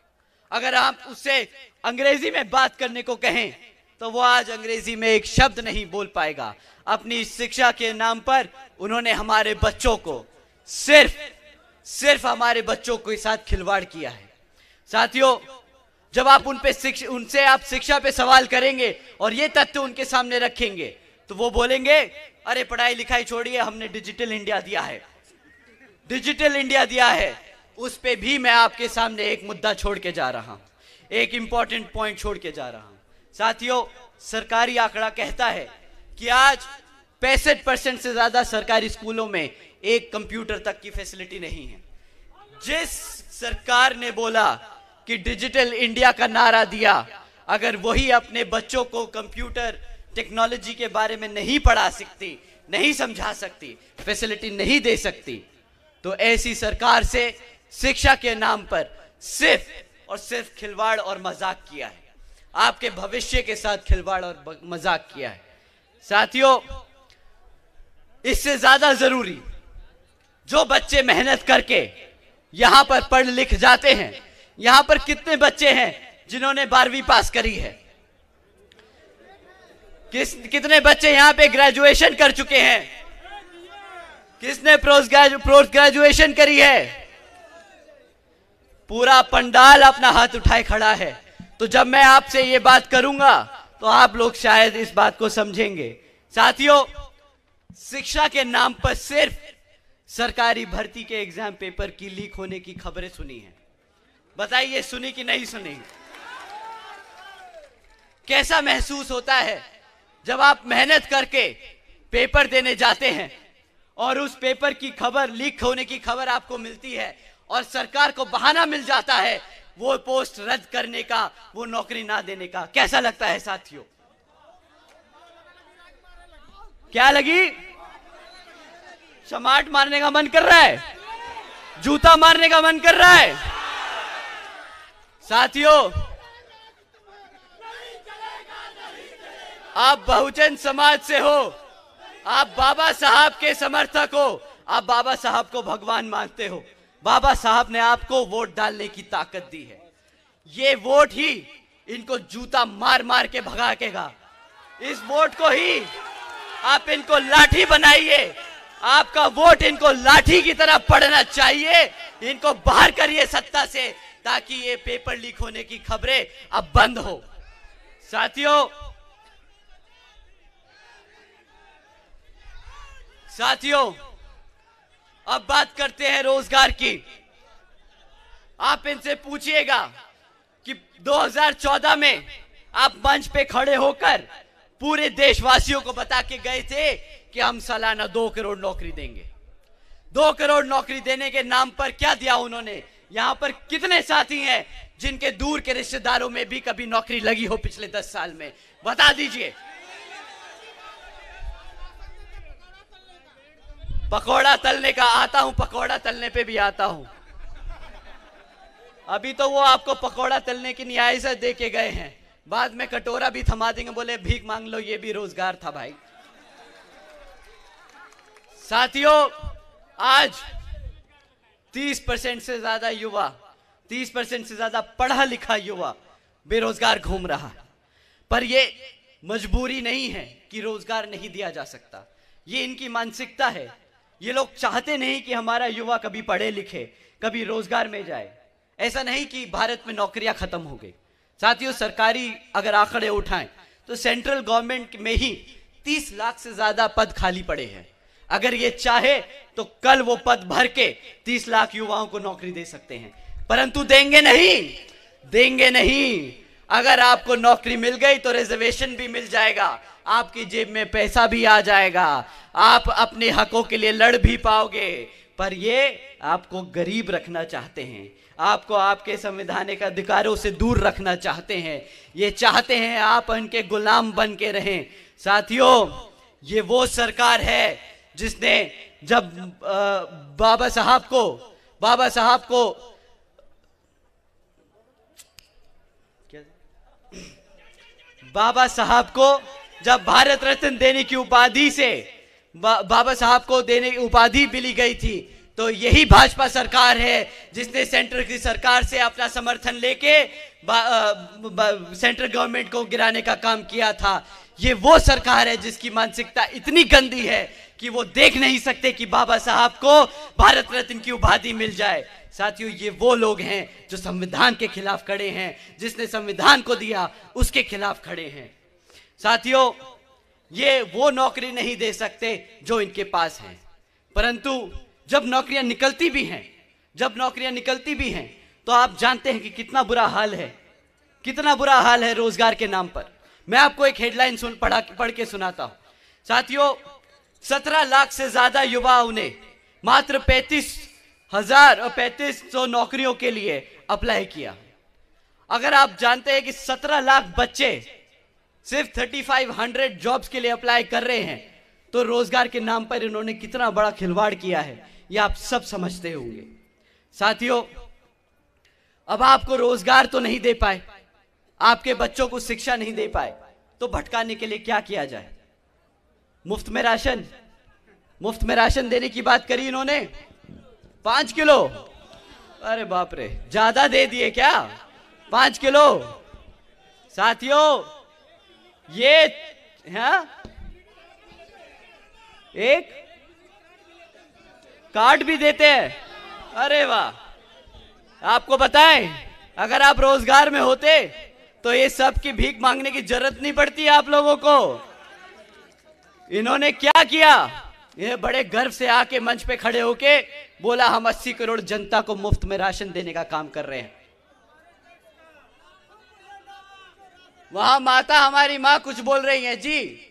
अगर आप उससे अंग्रेजी में बात करने को कहें तो वो आज अंग्रेजी में एक शब्द नहीं बोल पाएगा। अपनी शिक्षा के नाम पर उन्होंने हमारे बच्चों को सिर्फ हमारे बच्चों के साथ खिलवाड़ किया है। साथियों, जब आप उनसे आप शिक्षा पे सवाल करेंगे और ये तथ्य उनके सामने रखेंगे तो वो बोलेंगे, अरे पढ़ाई लिखाई छोड़िए, हमने डिजिटल इंडिया दिया है, डिजिटल इंडिया दिया है। उस पे भी मैं आपके सामने एक मुद्दा छोड़ के जा रहा हूं, एक इंपॉर्टेंट पॉइंट छोड़ के जा रहा हूं। साथियों, सरकारी आंकड़ा कहता है कि आज 65% से ज्यादा सरकारी स्कूलों में एक कंप्यूटर तक की फैसिलिटी नहीं है। जिस सरकार ने बोला कि डिजिटल इंडिया का नारा दिया, अगर वही अपने बच्चों को कंप्यूटर टेक्नोलॉजी के बारे में नहीं पढ़ा सकती, नहीं समझा सकती, फैसिलिटी नहीं दे सकती, तो ऐसी सरकार से शिक्षा के नाम पर सिर्फ और सिर्फ खिलवाड़ और मजाक किया है। आपके भविष्य के साथ खिलवाड़ और मजाक किया है। साथियों, इससे ज्यादा जरूरी, जो बच्चे मेहनत करके यहां पर पढ़ लिख जाते हैं, यहां पर कितने बच्चे हैं जिन्होंने 12वीं पास करी है? कितने बच्चे यहां पे ग्रेजुएशन कर चुके हैं? किसने पोस्ट ग्रेजुएशन करी है? पूरा पंडाल अपना हाथ उठाए खड़ा है। तो जब मैं आपसे ये बात करूंगा तो आप लोग शायद इस बात को समझेंगे। साथियों, शिक्षा के नाम पर सिर्फ सरकारी भर्ती के एग्जाम पेपर की लीक होने की खबरें सुनी हैं। बताइए, सुनी कि नहीं सुनी? कैसा महसूस होता है जब आप मेहनत करके पेपर देने जाते हैं और उस पेपर की खबर, लीक होने की खबर आपको मिलती है और सरकार को बहाना मिल जाता है वो पोस्ट रद्द करने का, वो नौकरी ना देने का। कैसा लगता है साथियों? क्या लगी? समाट मारने का मन कर रहा है, जूता मारने का मन कर रहा है। साथियों, आप बहुजन समाज से हो, आप बाबा साहब के समर्थक हो, आप बाबा साहब को भगवान मानते हो। बाबा साहब ने आपको वोट डालने की ताकत दी है। ये वोट ही इनको जूता मार मार के भगाएगा। इस वोट को ही आप इनको लाठी बनाइए। आपका वोट इनको लाठी की तरह पड़ना चाहिए। इनको बाहर करिए सत्ता से, ताकि ये पेपर लीक होने की खबरें अब बंद हो। साथियों, अब बात करते हैं रोजगार की। आप इनसे पूछिएगा कि 2014 में आप मंच पे खड़े होकर पूरे देशवासियों को बता के गए थे कि हम सालाना 2 करोड़ नौकरी देंगे। 2 करोड़ नौकरी देने के नाम पर क्या दिया उन्होंने? यहां पर कितने साथी हैं जिनके दूर के रिश्तेदारों में भी कभी नौकरी लगी हो पिछले 10 साल में? बता दीजिए। पकौड़ा तलने का आता हूं, पकौड़ा तलने पे भी आता हूं। अभी तो वो आपको पकौड़ा तलने की नियाज़त दे के गए हैं, बाद में कटोरा भी थमा देंगे, बोले भीख मांग लो। ये भी रोजगार था भाई। साथियों, आज 30% से ज्यादा युवा, 30% से ज्यादा पढ़ा लिखा युवा बेरोजगार घूम रहा है। पर ये मजबूरी नहीं है कि रोजगार नहीं दिया जा सकता, ये इनकी मानसिकता है। ये लोग चाहते नहीं कि हमारा युवा कभी पढ़े लिखे, कभी रोजगार में जाए। ऐसा नहीं कि भारत में नौकरियां खत्म हो गई। साथियों, सरकारी अगर आंकड़े उठाएं तो सेंट्रल गवर्नमेंट में ही 30 लाख से ज्यादा पद खाली पड़े हैं। अगर ये चाहे तो कल वो पद भर के 30 लाख युवाओं को नौकरी दे सकते हैं, परंतु देंगे नहीं। अगर आपको नौकरी मिल गई तो रिजर्वेशन भी मिल जाएगा, आपकी जेब में पैसा भी आ जाएगा, आप अपने हकों के लिए लड़ भी पाओगे। पर ये आपको गरीब रखना चाहते हैं, आपको आपके संवैधानिक अधिकारों से दूर रखना चाहते हैं। ये चाहते हैं आप उनके गुलाम बन के रहें। साथियों, ये वो सरकार है जिसने जब बाबा साहब को जब भारत रत्न देने की उपाधि से बाबा साहब को देने की उपाधि मिली गई थी, तो यही भाजपा सरकार है जिसने सेंटर की सरकार से अपना समर्थन लेके सेंट्रल गवर्नमेंट को गिराने का काम किया था। ये वो सरकार है जिसकी मानसिकता इतनी गंदी है कि वो देख नहीं सकते कि बाबा साहब को भारत रत्न की उपाधि मिल जाए। साथियों, ये वो लोग हैं जो संविधान के खिलाफ खड़े हैं, जिसने संविधान को दिया उसके खिलाफ खड़े हैं। साथियों, ये वो नौकरी नहीं दे सकते जो इनके पास है, परंतु जब नौकरियां निकलती भी हैं तो आप जानते हैं कि कितना बुरा हाल है रोजगार के नाम पर। मैं आपको एक हेडलाइन पढ़ के सुनाता हूं। साथियों, 17 लाख से ज्यादा युवाओं ने मात्र 3500 नौकरियों के लिए अप्लाई किया। अगर आप जानते हैं कि 17 लाख बच्चे सिर्फ 3500 जॉब्स के लिए अप्लाई कर रहे हैं, तो रोजगार के नाम पर इन्होंने कितना बड़ा खिलवाड़ किया है, यह आप सब समझते होंगे। साथियों, अब आपको रोजगार तो नहीं दे पाए, आपके बच्चों को शिक्षा नहीं दे पाए, तो भटकाने के लिए क्या किया जाए? मुफ्त में राशन देने की बात करी इन्होंने। 5 किलो, अरे बाप रे, ज्यादा दे दिए क्या? 5 किलो। साथियों, ये एक कार्ड भी देते हैं। अरे वाह! आपको बताएं, अगर आप रोजगार में होते तो ये सब की भीख मांगने की जरूरत नहीं पड़ती आप लोगों को। इन्होंने क्या किया? ये बड़े गर्व से आके मंच पे खड़े होके बोला, हम 80 करोड़ जनता को मुफ्त में राशन देने का काम कर रहे हैं। वहां माता, हमारी मां कुछ बोल रही है जी।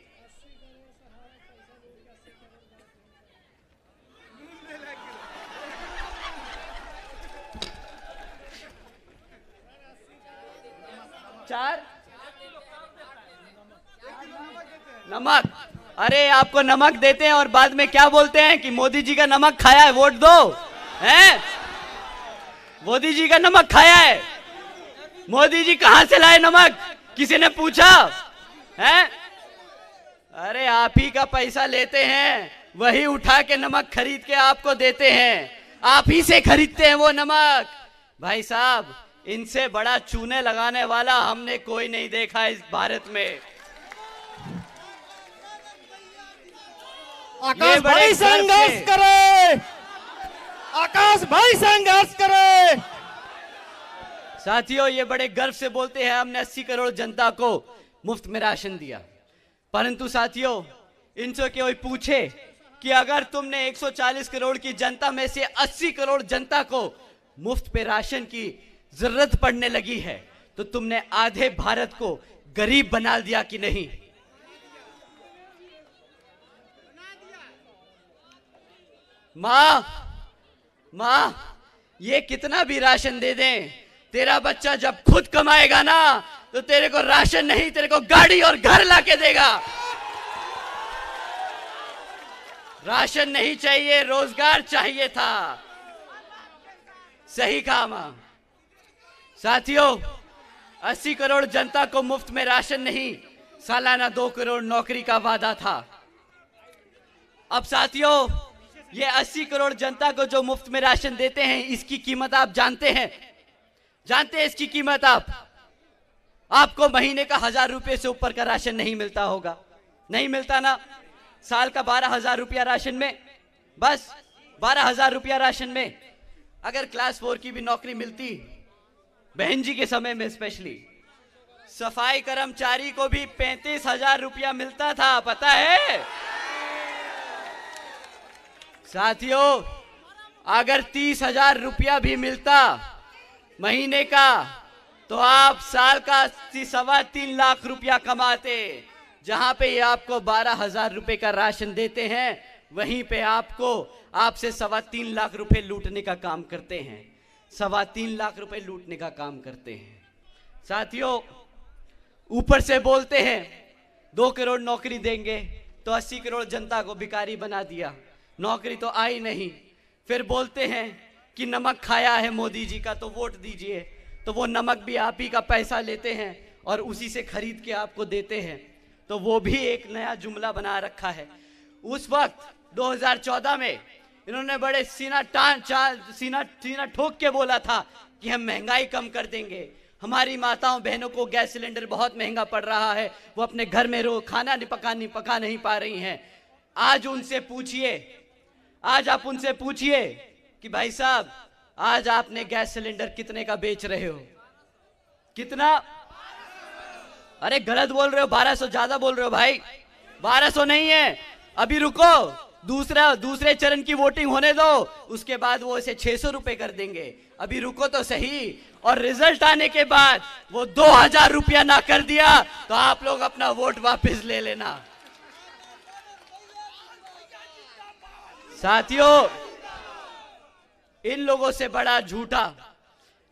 नमक, अरे आपको नमक देते हैं और बाद में क्या बोलते हैं कि मोदी जी का नमक खाया है, वोट दो। हैं? मोदी जी का नमक खाया है। मोदी जी कहां से लाए नमक? किसी ने पूछा है? अरे आप ही का पैसा लेते हैं, वही उठा के नमक खरीद के आपको देते हैं, आप ही से खरीदते हैं वो नमक। भाई साहब, इनसे बड़ा चूने लगाने वाला हमने कोई नहीं देखा इस भारत में। आकाश भाई संघर्ष करे, आकाश भाई संघर्ष करे। साथियों, ये बड़े गर्व से बोलते हैं हमने 80 करोड़ जनता को मुफ्त में राशन दिया। परंतु साथियों, इनसे कोई पूछे कि अगर तुमने 140 करोड़ की जनता में से 80 करोड़ जनता को मुफ्त पे राशन की जरूरत पड़ने लगी है, तो तुमने आधे भारत को गरीब बना दिया कि नहीं? माँ, ये कितना भी राशन दे दें, तेरा बच्चा जब खुद कमाएगा ना, तो तेरे को राशन नहीं, तेरे को गाड़ी और घर लाके देगा। राशन नहीं चाहिए, रोजगार चाहिए था। सही कहा मां। साथियों, 80 करोड़ जनता को मुफ्त में राशन नहीं, सालाना 2 करोड़ नौकरी का वादा था। अब साथियों, ये 80 करोड़ जनता को जो मुफ्त में राशन देते हैं, इसकी कीमत आप जानते हैं? जानते हैं इसकी कीमत आप? आपको महीने का 1000 रुपए से ऊपर का राशन नहीं मिलता होगा, नहीं मिलता ना? साल का 12,000 रुपया राशन में, बस 12,000 रुपया राशन में अगर क्लास 4 की भी नौकरी मिलती बहन जी के समय में स्पेशली सफाई कर्मचारी को भी 35,000 रुपया मिलता था, पता है साथियों? अगर 30,000 रुपया भी मिलता महीने का तो आप साल का 3.25 लाख रुपया कमाते। जहां पे ये आपको 12,000 रुपए का राशन देते हैं, वहीं पे आपसे 3.25 लाख रुपए लूटने का काम करते हैं। 3.25 लाख रुपए लूटने का काम करते हैं। साथियों, ऊपर से बोलते हैं 2 करोड़ नौकरी देंगे, तो 80 करोड़ जनता को भिखारी बना दिया, नौकरी तो आई नहीं। फिर बोलते हैं कि नमक खाया है मोदी जी का तो वोट दीजिए, तो वो नमक भी आप ही का पैसा लेते हैं और उसी से खरीद के आपको देते हैं। तो वो भी एक नया जुमला बना रखा है। उस वक्त 2014 में इन्होंने बड़े सीना ठोक के बोला था कि हम महंगाई कम कर देंगे, हमारी माताओं बहनों को गैस सिलेंडर बहुत महंगा पड़ रहा है, वो अपने घर में खाना पका नहीं पा रही हैं। आज आप उनसे पूछिए कि भाई साहब, आज आपने गैस सिलेंडर कितने का बेच रहे हो? कितना? अरे गलत बोल रहे हो, 1200 ज्यादा बोल रहे हो भाई। 1200 नहीं है, अभी रुको, दूसरे चरण की वोटिंग होने दो, उसके बाद वो इसे 600 रुपए कर देंगे। अभी रुको तो सही। और रिजल्ट आने के बाद वो 2000 रुपया ना कर दिया तो आप लोग अपना वोट वापस ले लेना। साथियों, इन लोगों से बड़ा झूठा,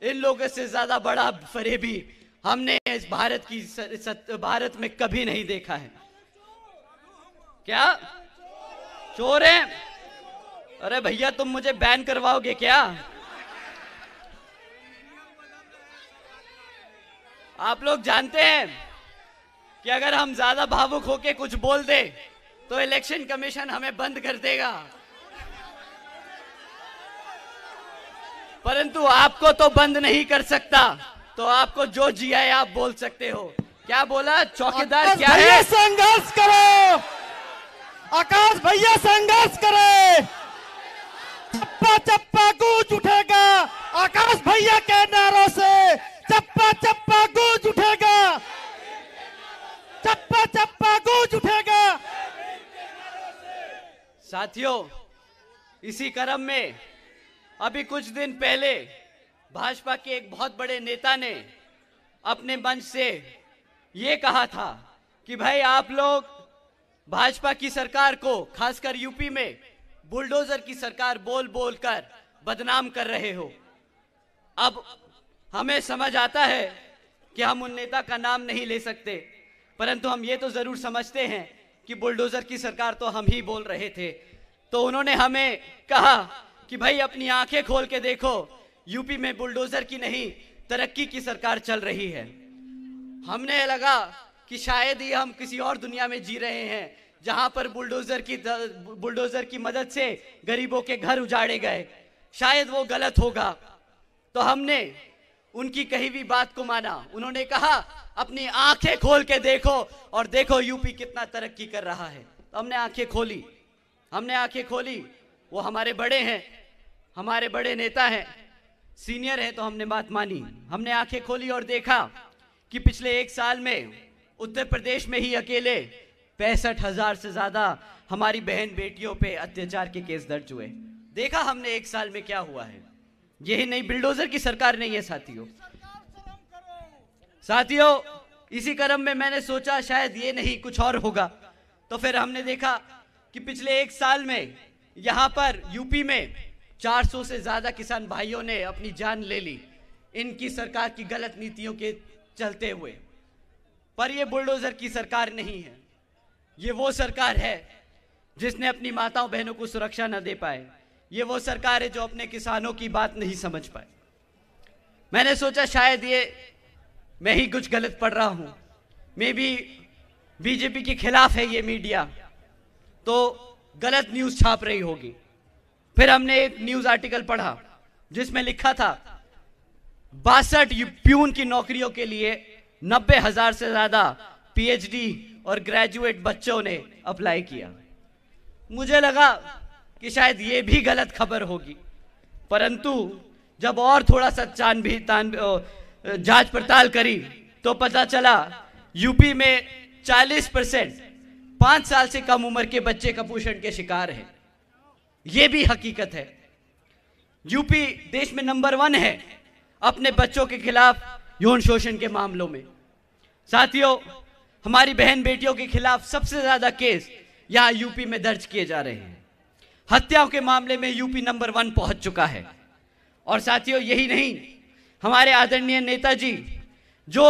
इन लोगों से ज्यादा बड़ा फरेबी हमने इस भारत में कभी नहीं देखा है। क्या चोर है? अरे भैया, तुम मुझे बैन करवाओगे क्या? आप लोग जानते हैं कि अगर हम ज्यादा भावुक होके कुछ बोल दे तो इलेक्शन कमीशन हमें बंद कर देगा, परंतु आपको तो बंद नहीं कर सकता। तो आपको जो जिया है आप बोल सकते हो। क्या बोला? चौकीदार क्या है? संघर्ष करो, आकाश भैया संघर्ष करे, चप्पा चप्पा गूंज उठेगा आकाश भैया के नारों से, चप्पा चप्पा गूंज उठेगा, चप्पा चप्पा गूंज उठेगा। साथियों, इसी क्रम में अभी कुछ दिन पहले भाजपा के एक बहुत बड़े नेता ने अपने मंच से ये कहा था कि भाई आप लोग भाजपा की सरकार को, खासकर यूपी में बुलडोजर की सरकार बोल बोल कर बदनाम कर रहे हो। अब हमें समझ आता है कि हम उन नेता का नाम नहीं ले सकते, परंतु हम ये तो जरूर समझते हैं कि बुलडोजर की सरकार तो हम ही बोल रहे थे। तो उन्होंने हमें कहा कि भाई अपनी आंखें खोल के देखो, यूपी में बुलडोजर की नहीं तरक्की की सरकार चल रही है। हमने लगा कि शायद ही हम किसी और दुनिया में जी रहे हैं जहां पर बुलडोजर की मदद से गरीबों के घर उजाड़े गए। शायद वो गलत होगा। तो हमने उनकी कही हुई बात को माना। उन्होंने कहा अपनी आंखें खोल के देखो और देखो यूपी कितना तरक्की कर रहा है। तो हमने आंखें खोली। वो हमारे बड़े हैं, हमारे बड़े नेता हैं, सीनियर हैं, तो हमने बात मानी। हमने आंखें खोली और देखा कि पिछले 1 साल में उत्तर प्रदेश में ही अकेले 65,000 से ज्यादा हमारी बहन बेटियों पे अत्याचार के केस दर्ज हुए। देखा हमने 1 साल में क्या हुआ है। यही नहीं, बुलडोजर की सरकार नहीं है साथियों। इसी क्रम में मैंने सोचा शायद ये नहीं कुछ और होगा। तो फिर हमने देखा कि पिछले 1 साल में यहां पर यूपी में 400 से ज्यादा किसान भाइयों ने अपनी जान ले ली इनकी सरकार की गलत नीतियों के चलते हुए। पर ये बुलडोजर की सरकार नहीं है, ये वो सरकार है जिसने अपनी माताओं बहनों को सुरक्षा न दे पाए। ये वो सरकार है जो अपने किसानों की बात नहीं समझ पाए। मैंने सोचा शायद ये मैं ही कुछ गलत पढ़ रहा हूं, मे बी बीजेपी के खिलाफ है ये मीडिया, तो गलत न्यूज छाप रही होगी। फिर हमने एक न्यूज आर्टिकल पढ़ा जिसमें लिखा था 62 प्यून की नौकरियों के लिए 90,000 से ज्यादा पीएचडी और ग्रेजुएट बच्चों ने अप्लाई किया। मुझे लगा कि शायद ये भी गलत खबर होगी, परंतु जब और थोड़ा सा जांच पड़ताल करी तो पता चला यूपी में 40% 5 साल से कम उम्र के बच्चे कुपोषण के शिकार हैं। यह भी हकीकत है। यूपी देश में नंबर 1 है अपने बच्चों के खिलाफ यौन शोषण के मामलों में। साथियों, हमारी बहन बेटियों के खिलाफ सबसे ज्यादा केस यहां यूपी में दर्ज किए जा रहे हैं। हत्याओं के मामले में यूपी नंबर 1 पहुंच चुका है। और साथियों, यही नहीं, हमारे आदरणीय नेताजी जो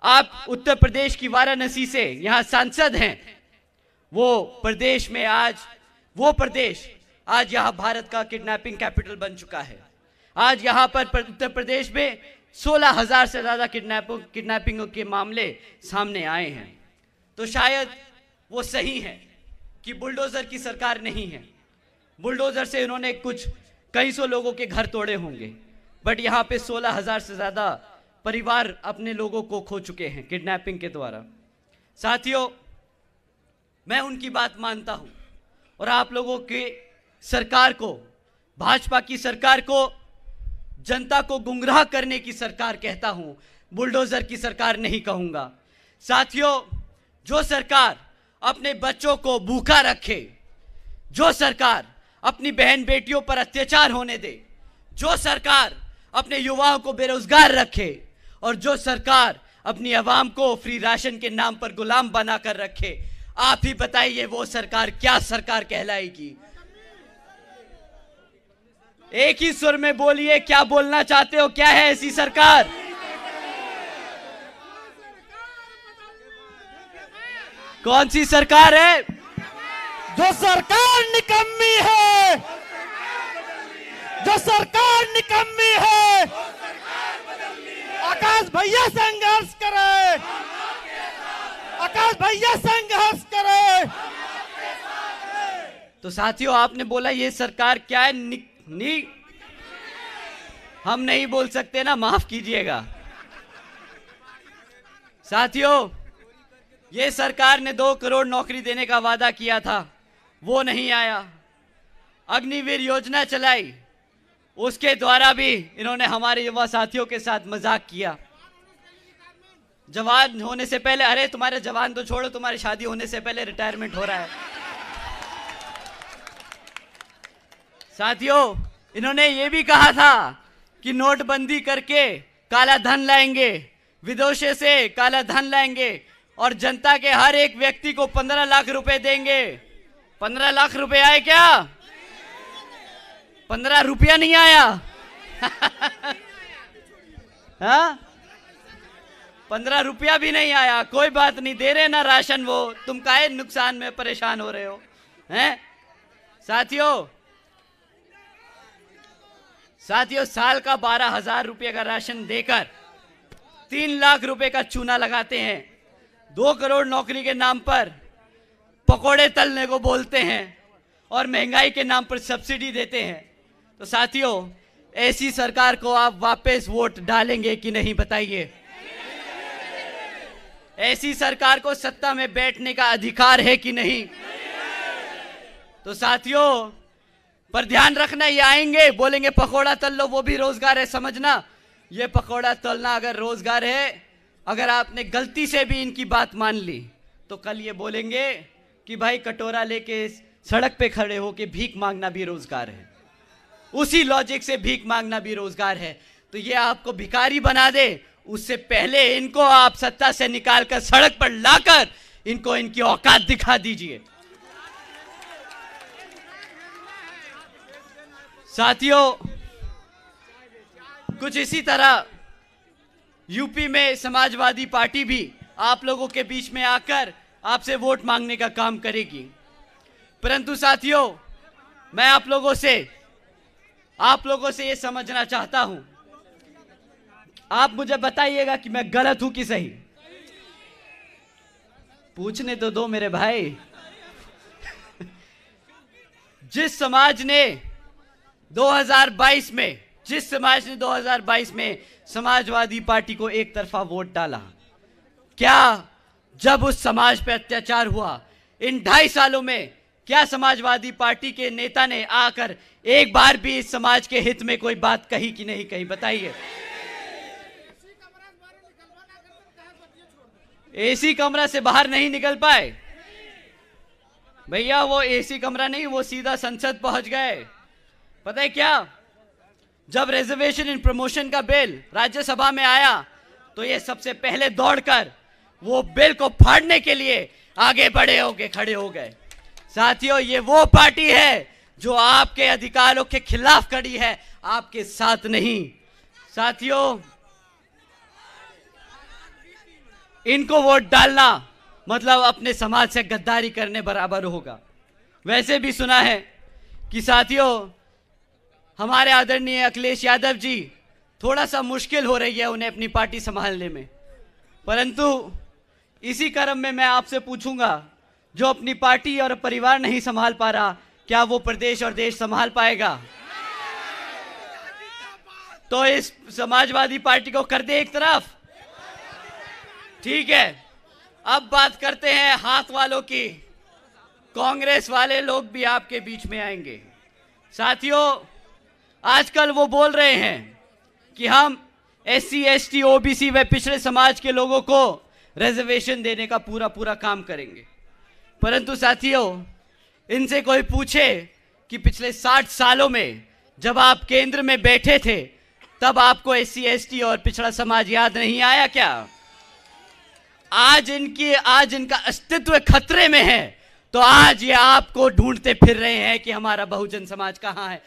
आप उत्तर प्रदेश की वाराणसी से यहां सांसद हैं, वो प्रदेश आज यहां भारत का किडनैपिंग कैपिटल बन चुका है। आज यहां पर उत्तर प्रदेश में 16,000 से ज्यादा किडनैपिंग के मामले सामने आए हैं। तो शायद वो सही है कि बुलडोजर की सरकार नहीं है। बुलडोजर से इन्होंने कई सौ लोगों के घर तोड़े होंगे, बट यहां पे 16,000 से ज्यादा परिवार अपने लोगों को खो चुके हैं किडनैपिंग के द्वारा। साथियों, मैं उनकी बात मानता हूं और आप लोगों के सरकार को, भाजपा की सरकार को जनता को गुमराह करने की सरकार कहता हूं, बुलडोजर की सरकार नहीं कहूंगा। साथियों, जो सरकार अपने बच्चों को भूखा रखे, जो सरकार अपनी बहन बेटियों पर अत्याचार होने दे, जो सरकार अपने युवाओं को बेरोजगार रखे और जो सरकार अपनी आवाम को फ्री राशन के नाम पर गुलाम बनाकर रखे, आप ही बताइए वो सरकार क्या सरकार कहलाएगी? एक ही सुर में बोलिए, क्या बोलना चाहते हो? क्या है ऐसी सरकार? कौन सी सरकार है? जो सरकार निकम्मी है, जो सरकार निकम्मी है, आकाश भैया संघर्ष करे, आकाश भैया संघर्ष करे। तो साथियों, आपने बोला ये सरकार क्या है? हम नहीं बोल सकते ना, माफ कीजिएगा। साथियों, ये सरकार ने 2 करोड़ नौकरी देने का वादा किया था, वो नहीं आया। अग्निवीर योजना चलाई, उसके द्वारा भी इन्होंने हमारे युवा साथियों के साथ मजाक किया। जवान होने से पहले, अरे तुम्हारे जवान तो छोड़ो, तुम्हारी शादी होने से पहले रिटायरमेंट हो रहा है। साथियों, इन्होंने ये भी कहा था कि नोटबंदी करके काला धन लाएंगे, विदेशों से काला धन लाएंगे और जनता के हर एक व्यक्ति को 15 लाख रुपए देंगे। 15 लाख रुपए आए क्या? 15 रुपया नहीं आया। हाँ, 15 रुपया भी नहीं आया। कोई बात नहीं, दे रहे ना राशन वो, तुम काहे नुकसान में परेशान हो रहे हो? हैं? साथियों, साल का 12,000 रुपये का राशन देकर 3 लाख रुपए का चूना लगाते हैं। 2 करोड़ नौकरी के नाम पर पकोड़े तलने को बोलते हैं और महंगाई के नाम पर सब्सिडी देते हैं। तो साथियों, ऐसी सरकार को आप वापस वोट डालेंगे कि नहीं, बताइए? ऐसी सरकार को सत्ता में बैठने का अधिकार है कि नहीं? तो साथियों, पर ध्यान रखना, ये आएंगे बोलेंगे पकोड़ा तल लो, वो भी रोजगार है। समझना, ये पकोड़ा तलना अगर रोजगार है, अगर आपने गलती से भी इनकी बात मान ली तो कल ये बोलेंगे कि भाई कटोरा लेके सड़क पे खड़े होके भीख मांगना भी रोजगार है। उसी लॉजिक से भीख मांगना भी रोजगार है। तो ये आपको भिखारी बना दे, उससे पहले इनको आप सत्ता से निकालकर सड़क पर लाकर इनको इनकी औकात दिखा दीजिए। साथियों, कुछ इसी तरह यूपी में समाजवादी पार्टी भी आप लोगों के बीच में आकर आपसे वोट मांगने का काम करेगी। परंतु साथियों, मैं आप लोगों से ये समझना चाहता हूं, आप मुझे बताइएगा कि मैं गलत हूं कि सही। पूछने तो दो मेरे भाई। जिस समाज ने 2022 में समाजवादी पार्टी को एक तरफा वोट डाला, क्या जब उस समाज पे अत्याचार हुआ इन 2.5 सालों में, क्या समाजवादी पार्टी के नेता ने आकर एक बार भी इस समाज के हित में कोई बात कही कि नहीं कही? बताइए। एसी कमरा से बाहर नहीं निकल पाए। भैया वो एसी कमरा नहीं, वो सीधा संसद पहुंच गए। पता है क्या, जब रिजर्वेशन इन प्रमोशन का बिल राज्यसभा में आया तो ये सबसे पहले दौड़कर वो बिल को फाड़ने के लिए आगे बड़े होके खड़े हो गए। साथियों, ये वो पार्टी है जो आपके अधिकारों के खिलाफ खड़ी है, आपके साथ नहीं। साथियों, इनको वोट डालना मतलब अपने समाज से गद्दारी करने बराबर होगा। वैसे भी सुना है कि साथियों, हमारे आदरणीय अखिलेश यादव जी थोड़ा सा मुश्किल हो रही है उन्हें अपनी पार्टी संभालने में, परंतु इसी क्रम में मैं आपसे पूछूंगा, जो अपनी पार्टी और परिवार नहीं संभाल पा रहा, क्या वो प्रदेश और देश संभाल पाएगा? तो इस समाजवादी पार्टी को कर दे एक तरफ। ठीक है, अब बात करते हैं हाथ वालों की। कांग्रेस वाले लोग भी आपके बीच में आएंगे। साथियों, आजकल वो बोल रहे हैं कि हम SC, ST, OBC व पिछड़े समाज के लोगों को रिजर्वेशन देने का पूरा काम करेंगे, परंतु साथियों, इनसे कोई पूछे कि पिछले 60 सालों में जब आप केंद्र में बैठे थे तब आपको SC, ST और पिछड़ा समाज याद नहीं आया क्या? आज इनका अस्तित्व खतरे में है, तो आज ये आपको ढूंढते फिर रहे हैं कि हमारा बहुजन समाज कहाँ है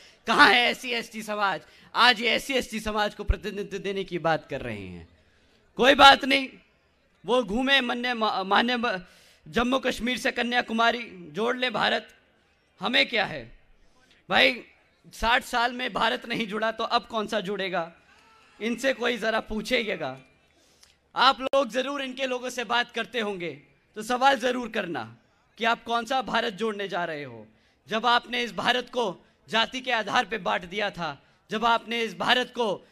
SC, ST समाज। आज ये SC, ST समाज को प्रतिनिधित्व देने की बात कर रहे हैं। कोई बात नहीं, वो घूमे माने जम्मू कश्मीर से कन्याकुमारी जोड़ ले भारत, हमें क्या है भाई। 60 साल में भारत नहीं जुड़ा तो अब कौन सा जुड़ेगा? इनसे कोई जरा पूछेगा। आप लोग जरूर इनके लोगों से बात करते होंगे, तो सवाल जरूर करना कि आप कौन सा भारत जोड़ने जा रहे हो। जब आपने इस भारत को जाति के आधार पे बांट दिया था, जब आपने इस भारत को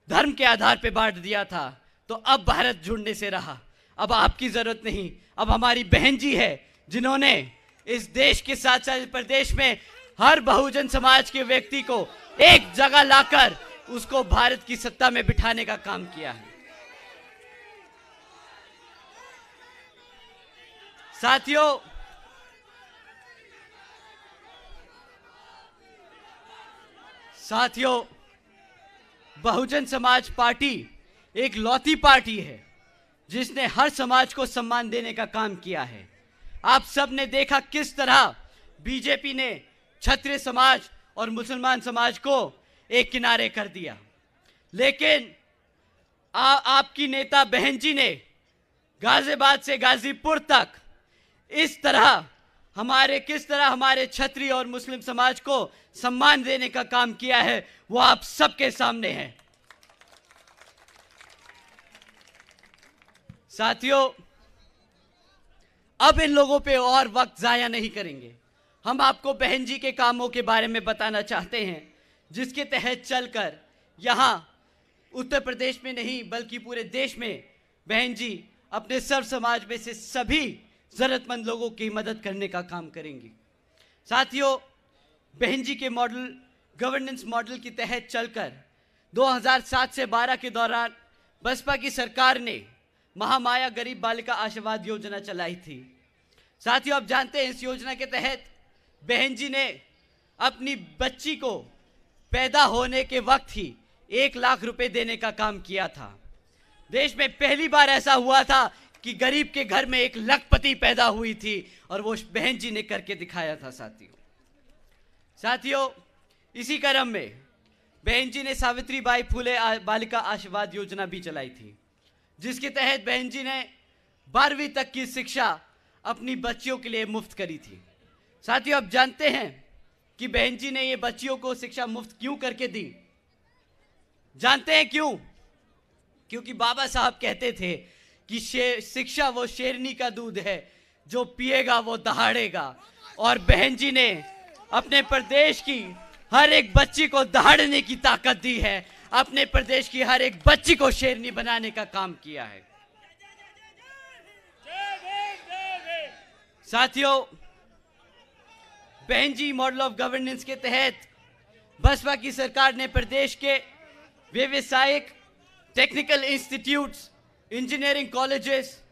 धर्म के आधार पे बांट दिया था, तो अब भारत जुड़ने से रहा। अब आपकी जरूरत नहीं, अब हमारी बहन जी है जिन्होंने इस देश के साथ साथ प्रदेश में हर बहुजन समाज के व्यक्ति को एक जगह लाकर उसको भारत की सत्ता में बिठाने का काम किया है। साथियों, बहुजन समाज पार्टी एक लौती पार्टी है जिसने हर समाज को सम्मान देने का काम किया है। आप सब ने देखा किस तरह बीजेपी ने क्षत्रिय समाज और मुसलमान समाज को एक किनारे कर दिया, लेकिन आपकी नेता बहन जी ने गाजियाबाद से गाजीपुर तक किस तरह हमारे क्षत्रिय और मुस्लिम समाज को सम्मान देने का काम किया है, वो आप सबके सामने है। साथियों, अब इन लोगों पे और वक्त जाया नहीं करेंगे। हम आपको बहन जी के कामों के बारे में बताना चाहते हैं, जिसके तहत चलकर यहाँ उत्तर प्रदेश में नहीं बल्कि पूरे देश में बहन जी अपने सर्व समाज में से सभी जरूरतमंद लोगों की मदद करने का काम करेंगी। साथियों, बहन जी के गवर्नेंस मॉडल के तहत चलकर 2007 से 12 के दौरान बसपा की सरकार ने महामाया गरीब बालिका आशीर्वाद योजना चलाई थी। साथियों, आप जानते हैं इस योजना के तहत बहन जी ने अपनी बच्ची को पैदा होने के वक्त ही 1 लाख रुपए देने का काम किया था। देश में पहली बार ऐसा हुआ था कि गरीब के घर में एक लखपति पैदा हुई थी और वो बहन जी ने करके दिखाया था। साथियों, इसी क्रम में बहन जी ने सावित्रीबाई फुले बालिका आशीर्वाद योजना भी चलाई थी, जिसके तहत बहन जी ने 12वीं तक की शिक्षा अपनी बच्चियों के लिए मुफ्त करी थी। साथियों, आप जानते हैं कि बहन जी ने ये बच्चियों को शिक्षा मुफ्त क्यों करके दी? जानते हैं क्यों? क्योंकि बाबा साहब कहते थे कि शिक्षा वो शेरनी का दूध है, जो पिएगा वो दहाड़ेगा। और बहन जी ने अपने प्रदेश की हर एक बच्ची को दहाड़ने की ताकत दी है, अपने प्रदेश की हर एक बच्ची को शेरनी बनाने का काम किया है। साथियों, बहन जी मॉडल ऑफ गवर्नेंस के तहत बसपा की सरकार ने प्रदेश के व्यवसायिक technical institutes, engineering colleges,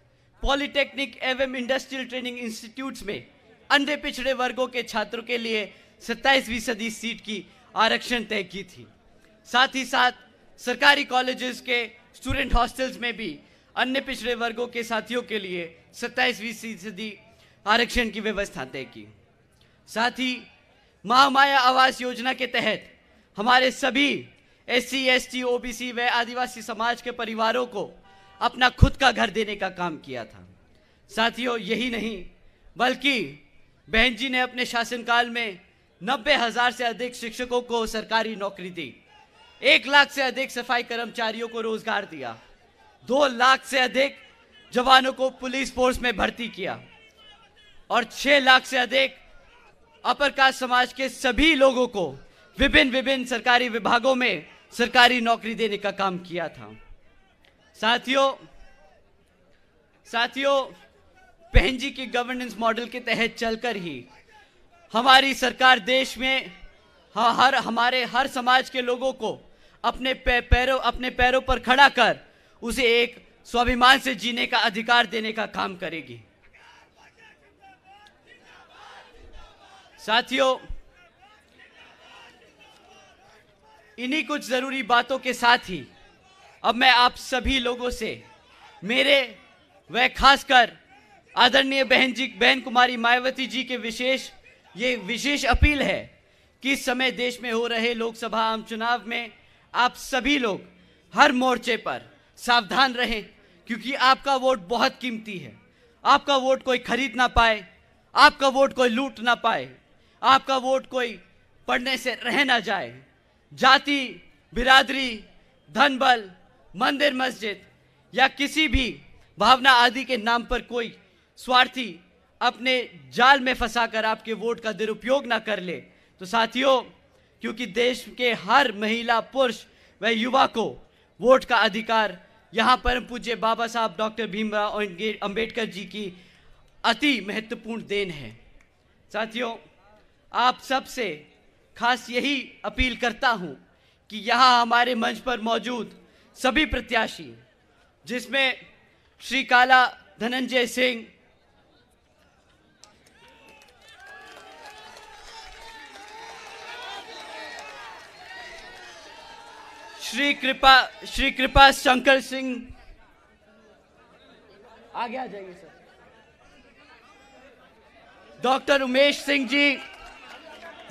polytechnic एवं इंडस्ट्रियल ट्रेनिंग इंस्टीट्यूट्स में अन्य पिछड़े वर्गों के छात्रों के लिए 27% सीट की आरक्षण तय की थी। साथ ही साथ सरकारी कॉलेजेस के स्टूडेंट हॉस्टल्स में भी अन्य पिछड़े वर्गों के साथियों के लिए 27% आरक्षण की व्यवस्था तय की। साथ ही महामाया आवास योजना के तहत हमारे सभी SC, ST, OBC व आदिवासी समाज के परिवारों को अपना खुद का घर देने का काम किया था। साथियों, यही नहीं बल्कि बहन जी ने अपने शासनकाल में 90,000 से अधिक शिक्षकों को सरकारी नौकरी दी, 1 लाख से अधिक सफाई कर्मचारियों को रोजगार दिया, 2 लाख से अधिक जवानों को पुलिस फोर्स में भर्ती किया और 6 लाख से अधिक अपर कास्ट समाज के सभी लोगों को विभिन्न सरकारी विभागों में सरकारी नौकरी देने का काम किया था। साथियों, बहन जी के गवर्नेंस मॉडल के तहत चलकर ही हमारी सरकार देश में हर समाज के लोगों को अपने पैरों पर खड़ा कर उसे एक स्वाभिमान से जीने का अधिकार देने का काम करेगी। साथियों, इन्हीं कुछ जरूरी बातों के साथ ही अब मैं आप सभी लोगों से मेरे व खासकर आदरणीय बहन कुमारी मायावती जी के विशेष अपील है कि इस समय देश में हो रहे लोकसभा आम चुनाव में आप सभी लोग हर मोर्चे पर सावधान रहें, क्योंकि आपका वोट बहुत कीमती है। आपका वोट कोई खरीद ना पाए, आपका वोट कोई लूट ना पाए, आपका वोट कोई पढ़ने से रह ना जाए। जाति, बिरादरी, धन बल, मंदिर मस्जिद या किसी भी भावना आदि के नाम पर कोई स्वार्थी अपने जाल में फंसाकर आपके वोट का दुरुपयोग ना कर ले। तो साथियों, क्योंकि देश के हर महिला, पुरुष व युवा को वोट का अधिकार यहाँ परम पूज्य बाबा साहब डॉक्टर भीमराव अंबेडकर जी की अति महत्वपूर्ण देन है। साथियों, आप सबसे खास यही अपील करता हूँ कि यहाँ हमारे मंच पर मौजूद सभी प्रत्याशी, जिसमें श्री काला धनंजय सिंह, श्री कृपा शंकर सिंह, आगे आ जाइए sir, doctor Umesh Singh ji,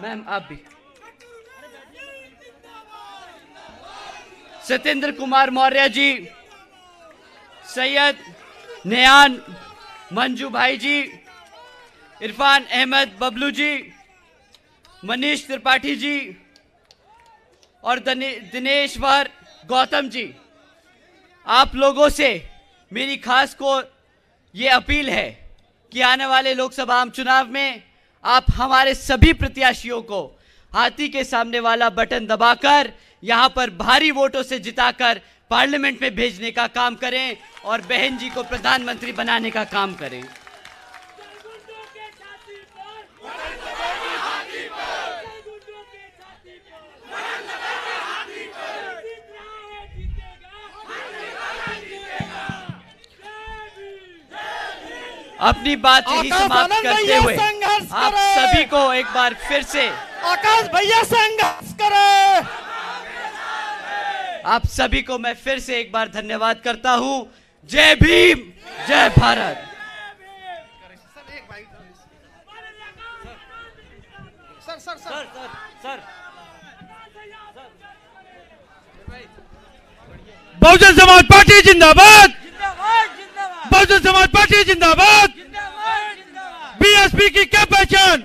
ma'am आप भी, सत्येंद्र कुमार मौर्य जी, सैयद नयान मंजू भाई जी, इरफान अहमद बबलू जी, मनीष त्रिपाठी जी और दिनेश्वर गौतम जी। आप लोगों से मेरी खास को ये अपील है कि आने वाले लोकसभा आम चुनाव में आप हमारे सभी प्रत्याशियों को हाथी के सामने वाला बटन दबाकर यहाँ पर भारी वोटों से जिताकर पार्लियामेंट में भेजने का काम करें और बहन जी को प्रधानमंत्री बनाने का काम करें। अपनी बात यही समाप्त करते हुए आप सभी को एक बार फिर से आकाश भैया संघर्ष करें। आप सभी को मैं फिर से एक बार धन्यवाद करता हूं। जय भीम, जय भारत। सर बहुजन समाज पार्टी जिंदाबाद, बहुजन समाज पार्टी जिंदाबाद। BSP की क्या पहचान।